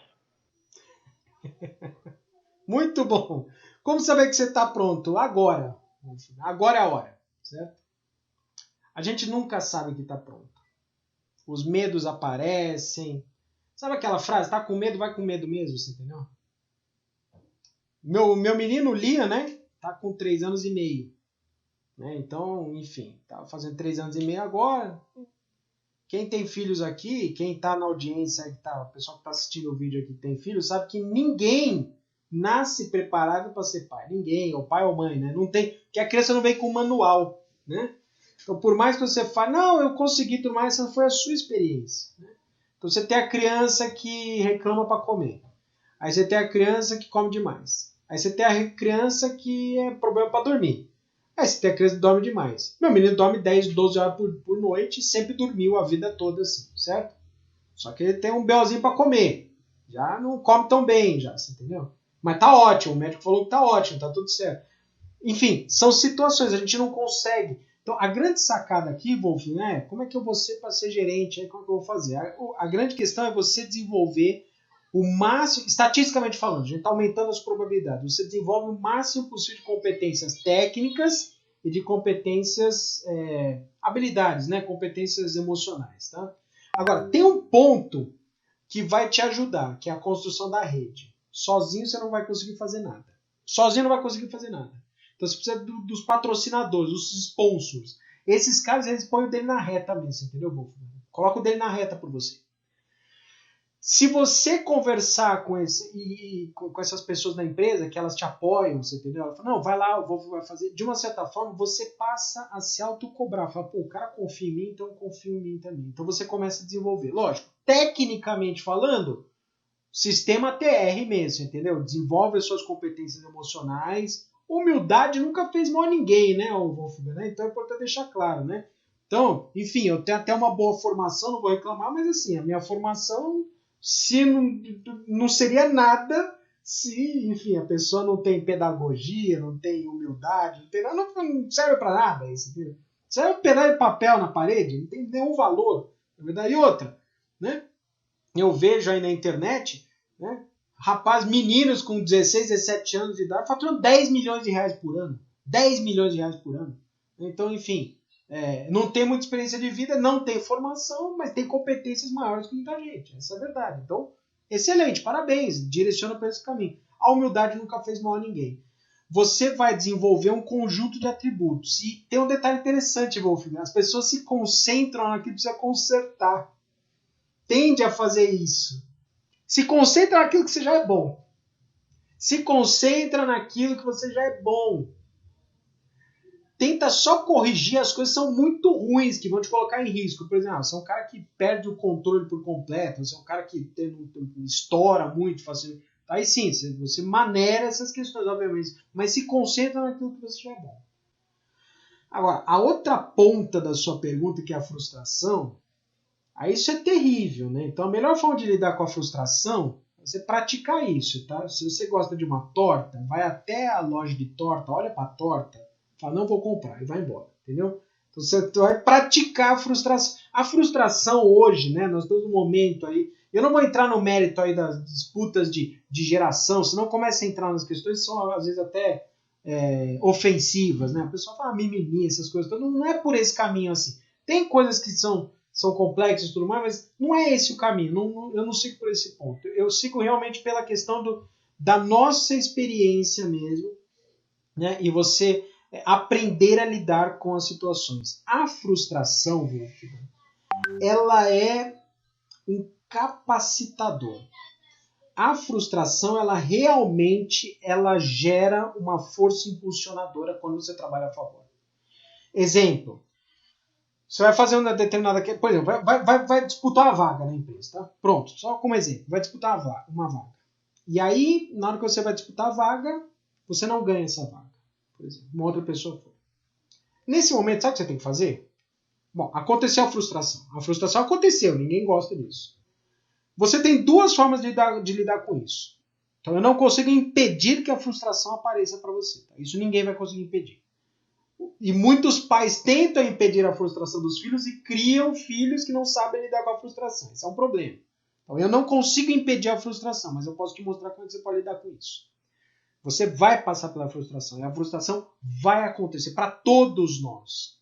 [SPEAKER 1] Muito bom. Como saber que você está pronto? Agora. Agora é a hora, certo? A gente nunca sabe que está pronto. Os medos aparecem. Sabe aquela frase? Tá com medo, vai com medo mesmo, você entendeu? Meu menino Liam, né? Tá com 3 anos e meio. Né? Então, enfim, tá fazendo 3 anos e meio agora. Quem tem filhos aqui, quem está na audiência, o pessoal que está assistindo o vídeo aqui tem filhos, sabe que ninguém nasce preparado para ser pai. Ninguém, ou pai ou mãe, né? Não tem, porque a criança não vem com manual, né? Então, por mais que você fale, não, eu consegui tudo mais, essa foi a sua experiência. Né? Então você tem a criança que reclama para comer. Aí você tem a criança que come demais. Aí você tem a criança que é problema para dormir. Aí você tem a criança que dorme demais. Meu menino dorme 10, 12 horas por noite e sempre dormiu a vida toda assim, certo? Só que ele tem um belzinho para comer. Já não come tão bem, já, você entendeu? Mas tá ótimo, o médico falou que tá ótimo, tá tudo certo. Enfim, são situações, a gente não consegue. Então, a grande sacada aqui, Wolf, né? Como é que eu vou ser para ser gerente? Como é que eu vou fazer? A grande questão é você desenvolver o máximo, estatisticamente falando, a gente está aumentando as probabilidades. Você desenvolve o máximo possível de competências técnicas e de competências, habilidades, né? Competências emocionais, tá? Agora, tem um ponto que vai te ajudar, que é a construção da rede. Sozinho você não vai conseguir fazer nada. Sozinho não vai conseguir fazer nada. Então você precisa dos patrocinadores, dos sponsors. Esses caras, eles põem o dele na reta mesmo, entendeu, Wolf? Coloca o dele na reta por você. Se você conversar com essas pessoas da empresa, que elas te apoiam, você entendeu? Ela fala, não, vai lá, o Wolf vai fazer. De uma certa forma, você passa a se autocobrar. Fala, pô, o cara confia em mim, então eu confio em mim também. Então você começa a desenvolver. Lógico, tecnicamente falando, sistema TR mesmo, entendeu? Desenvolve as suas competências emocionais. Humildade nunca fez mal a ninguém, né, Wolf? Né? Então é importante deixar claro, né? Então, enfim, eu tenho até uma boa formação, não vou reclamar, mas assim, a minha formação se não seria nada se, enfim, a pessoa não tem pedagogia, não tem humildade, não tem nada, não serve para nada isso, entendeu? Serve um pedaço de papel na parede, não tem nenhum valor, na verdade. E outra, né? Eu vejo aí na internet, né? Rapaz, meninos com 16, 17 anos de idade faturando 10 milhões de reais por ano. 10 milhões de reais por ano. Então, enfim, não tem muita experiência de vida, não tem formação, mas tem competências maiores que muita gente. Essa é a verdade. Então, excelente, parabéns, direciona para esse caminho. A humildade nunca fez mal a ninguém. Você vai desenvolver um conjunto de atributos. E tem um detalhe interessante, Wolf. As pessoas se concentram naquilo que precisa consertar. Tende a fazer isso. Se concentra naquilo que você já é bom. Se concentra naquilo que você já é bom. Tenta só corrigir as coisas que são muito ruins, que vão te colocar em risco. Por exemplo, você é um cara que perde o controle por completo, você é um cara que estoura muito facilmente. Aí sim, você maneira essas questões, obviamente, mas se concentra naquilo que você já é bom. Agora, a outra ponta da sua pergunta, que é a frustração, aí isso é terrível, né? Então a melhor forma de lidar com a frustração é você praticar isso, tá? Se você gosta de uma torta, vai até a loja de torta, olha para a torta, fala, não vou comprar, e vai embora, entendeu? Então você vai praticar a frustração. A frustração hoje, né? Nós estamos num momento aí, eu não vou entrar no mérito aí das disputas de geração, senão começa a entrar nas questões que são às vezes até ofensivas, né? A pessoa fala mimimi, essas coisas, então não é por esse caminho assim. Tem coisas que são complexas e tudo mais, mas não é esse o caminho. Eu não sigo por esse ponto. Eu sigo realmente pela questão da nossa experiência mesmo, né? E você aprender a lidar com as situações. A frustração, Wolf, ela é um capacitador. A frustração, ela realmente gera uma força impulsionadora quando você trabalha a favor. Exemplo. Você vai fazer uma determinada... Por exemplo, vai disputar a vaga na empresa, tá? Pronto, só como exemplo. Vai disputar uma vaga. E aí, na hora que você vai disputar a vaga, você não ganha essa vaga. Por exemplo, uma outra pessoa foi. Nesse momento, sabe o que você tem que fazer? Bom, aconteceu a frustração. A frustração aconteceu, ninguém gosta disso. Você tem duas formas de lidar com isso. Então, eu não consigo impedir que a frustração apareça para você. Tá? Isso ninguém vai conseguir impedir. E muitos pais tentam impedir a frustração dos filhos e criam filhos que não sabem lidar com a frustração. Isso é um problema. Então, eu não consigo impedir a frustração, mas eu posso te mostrar como você pode lidar com isso. Você vai passar pela frustração e a frustração vai acontecer para todos nós.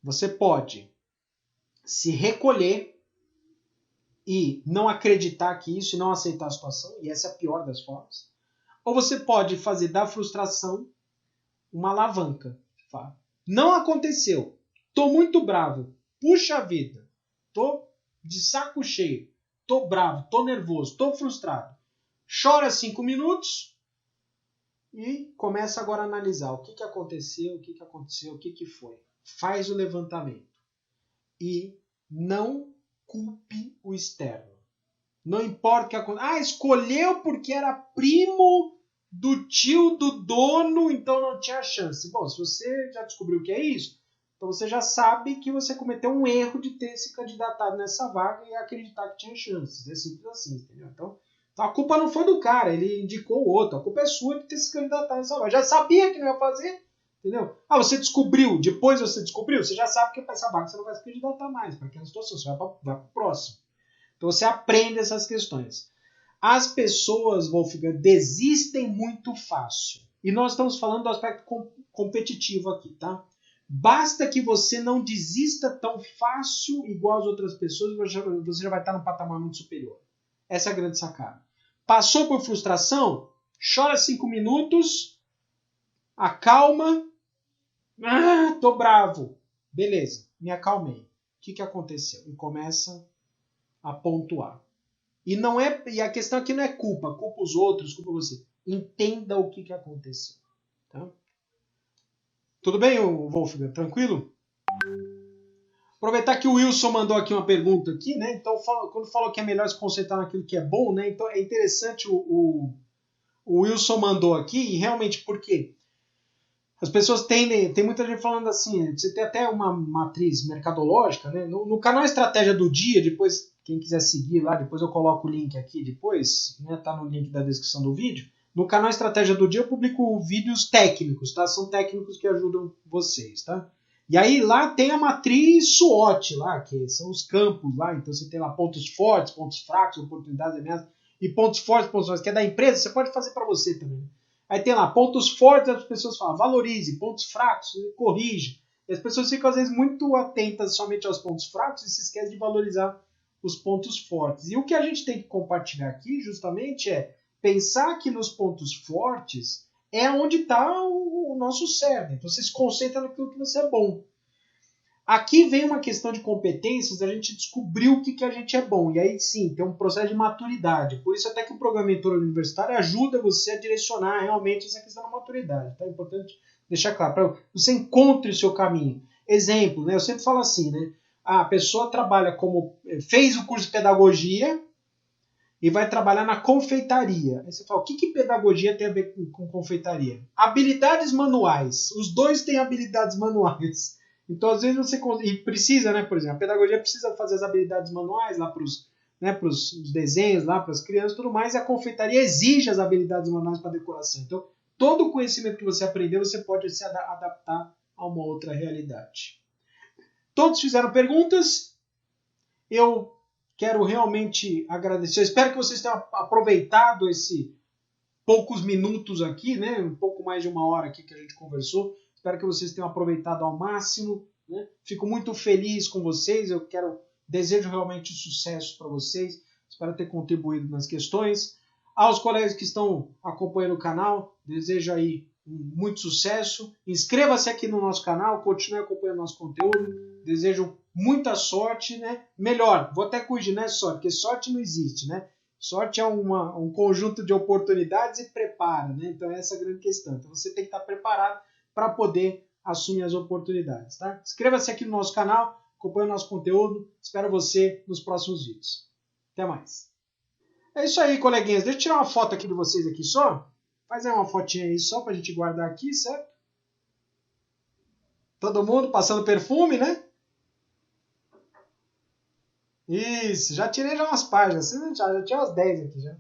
[SPEAKER 1] Você pode se recolher e não acreditar que isso e não aceitar a situação, e essa é a pior das formas. Ou você pode fazer da frustração uma alavanca. Não aconteceu. Tô muito bravo. Puxa vida. Tô de saco cheio. Tô bravo, tô nervoso, tô frustrado. Chora 5 minutos e começa agora a analisar o que aconteceu, o que foi. Faz o levantamento. E não culpe o externo. Não importa o que aconteça. Escolheu porque era primo do tio do dono, então não tinha chance. Bom, se você já descobriu o que é isso, então você já sabe que você cometeu um erro de ter se candidatado nessa vaga e acreditar que tinha chances. É simples assim, entendeu? Então a culpa não foi do cara, ele indicou o outro. A culpa é sua de ter se candidatado nessa vaga. Já sabia que não ia fazer, entendeu? Você descobriu, depois você descobriu, você já sabe que para essa vaga você não vai se candidatar mais. Para aquela situação, você vai para o próximo. Então você aprende essas questões. As pessoas, Wolfgang, desistem muito fácil. E nós estamos falando do aspecto competitivo aqui, tá? Basta que você não desista tão fácil igual as outras pessoas, você já vai estar num patamar muito superior. Essa é a grande sacada. Passou por frustração? Chora 5 minutos, acalma. Tô bravo. Beleza, me acalmei. O que aconteceu? E começa a pontuar. E a questão aqui não é culpa os outros, culpa você. Entenda o que aconteceu. Tá? Tudo bem, Wolfgang? Tranquilo? Aproveitar que o Wilson mandou aqui uma pergunta aqui, né? Então, quando falou que é melhor se concentrar naquilo que é bom, né? Então é interessante o Wilson mandou aqui, e realmente por quê? As pessoas tem muita gente falando assim, você tem até uma matriz mercadológica, né? No canal Estratégia do Dia, depois, quem quiser seguir lá, depois eu coloco o link aqui depois, né? Tá no link da descrição do vídeo. No canal Estratégia do Dia eu publico vídeos técnicos, tá? São técnicos que ajudam vocês, tá? E aí lá tem a matriz SWOT lá, que são os campos lá, então você tem lá pontos fortes, pontos fracos, oportunidades, ameaças, e pontos fortes, que é da empresa, você pode fazer para você também. Aí tem lá, pontos fortes, as pessoas falam, valorize, pontos fracos, corrige. E as pessoas ficam, às vezes, muito atentas somente aos pontos fracos e se esquecem de valorizar os pontos fortes. E o que a gente tem que compartilhar aqui, justamente, é pensar que nos pontos fortes é onde está o nosso cerne. Então, você se concentra naquilo que você é bom. Aqui vem uma questão de competências, a gente descobriu o que a gente é bom. E aí, sim, tem um processo de maturidade. Por isso, até que o programa Mentor Universitário ajuda você a direcionar realmente essa questão da maturidade. Tá? É importante deixar claro, para você encontre o seu caminho. Exemplo, né? Eu sempre falo assim, né? A pessoa trabalha fez o curso de pedagogia e vai trabalhar na confeitaria. Aí você fala, o que pedagogia tem a ver com confeitaria? Habilidades manuais. Os dois têm habilidades manuais. Então, às vezes, você precisa, né? Por exemplo, a pedagogia precisa fazer as habilidades manuais lá para os desenhos, lá para as crianças e tudo mais, e a confeitaria exige as habilidades manuais para a decoração. Então, todo o conhecimento que você aprendeu, você pode se adaptar a uma outra realidade. Todos fizeram perguntas. Eu quero realmente agradecer. Eu espero que vocês tenham aproveitado esses poucos minutos aqui, né? Um pouco mais de 1 hora aqui que a gente conversou. Espero que vocês tenham aproveitado ao máximo. Né? Fico muito feliz com vocês. Desejo realmente sucesso para vocês. Espero ter contribuído nas questões. Aos colegas que estão acompanhando o canal, desejo aí muito sucesso. Inscreva-se aqui no nosso canal, continue acompanhando nosso conteúdo. Desejo muita sorte, né? Melhor, vou até corrigir, não é sorte, porque sorte não existe, né? Sorte é um conjunto de oportunidades e preparo, né? Então essa é a grande questão. Então você tem que estar preparado para poder assumir as oportunidades, tá? Inscreva-se aqui no nosso canal, acompanhe o nosso conteúdo. Espero você nos próximos vídeos. Até mais. É isso aí, coleguinhas. Deixa eu tirar uma foto aqui de vocês aqui só. Faz aí uma fotinha aí só pra gente guardar aqui, certo? Todo mundo passando perfume, né? Isso, já tirei já umas páginas. Já tinha umas 10 aqui já.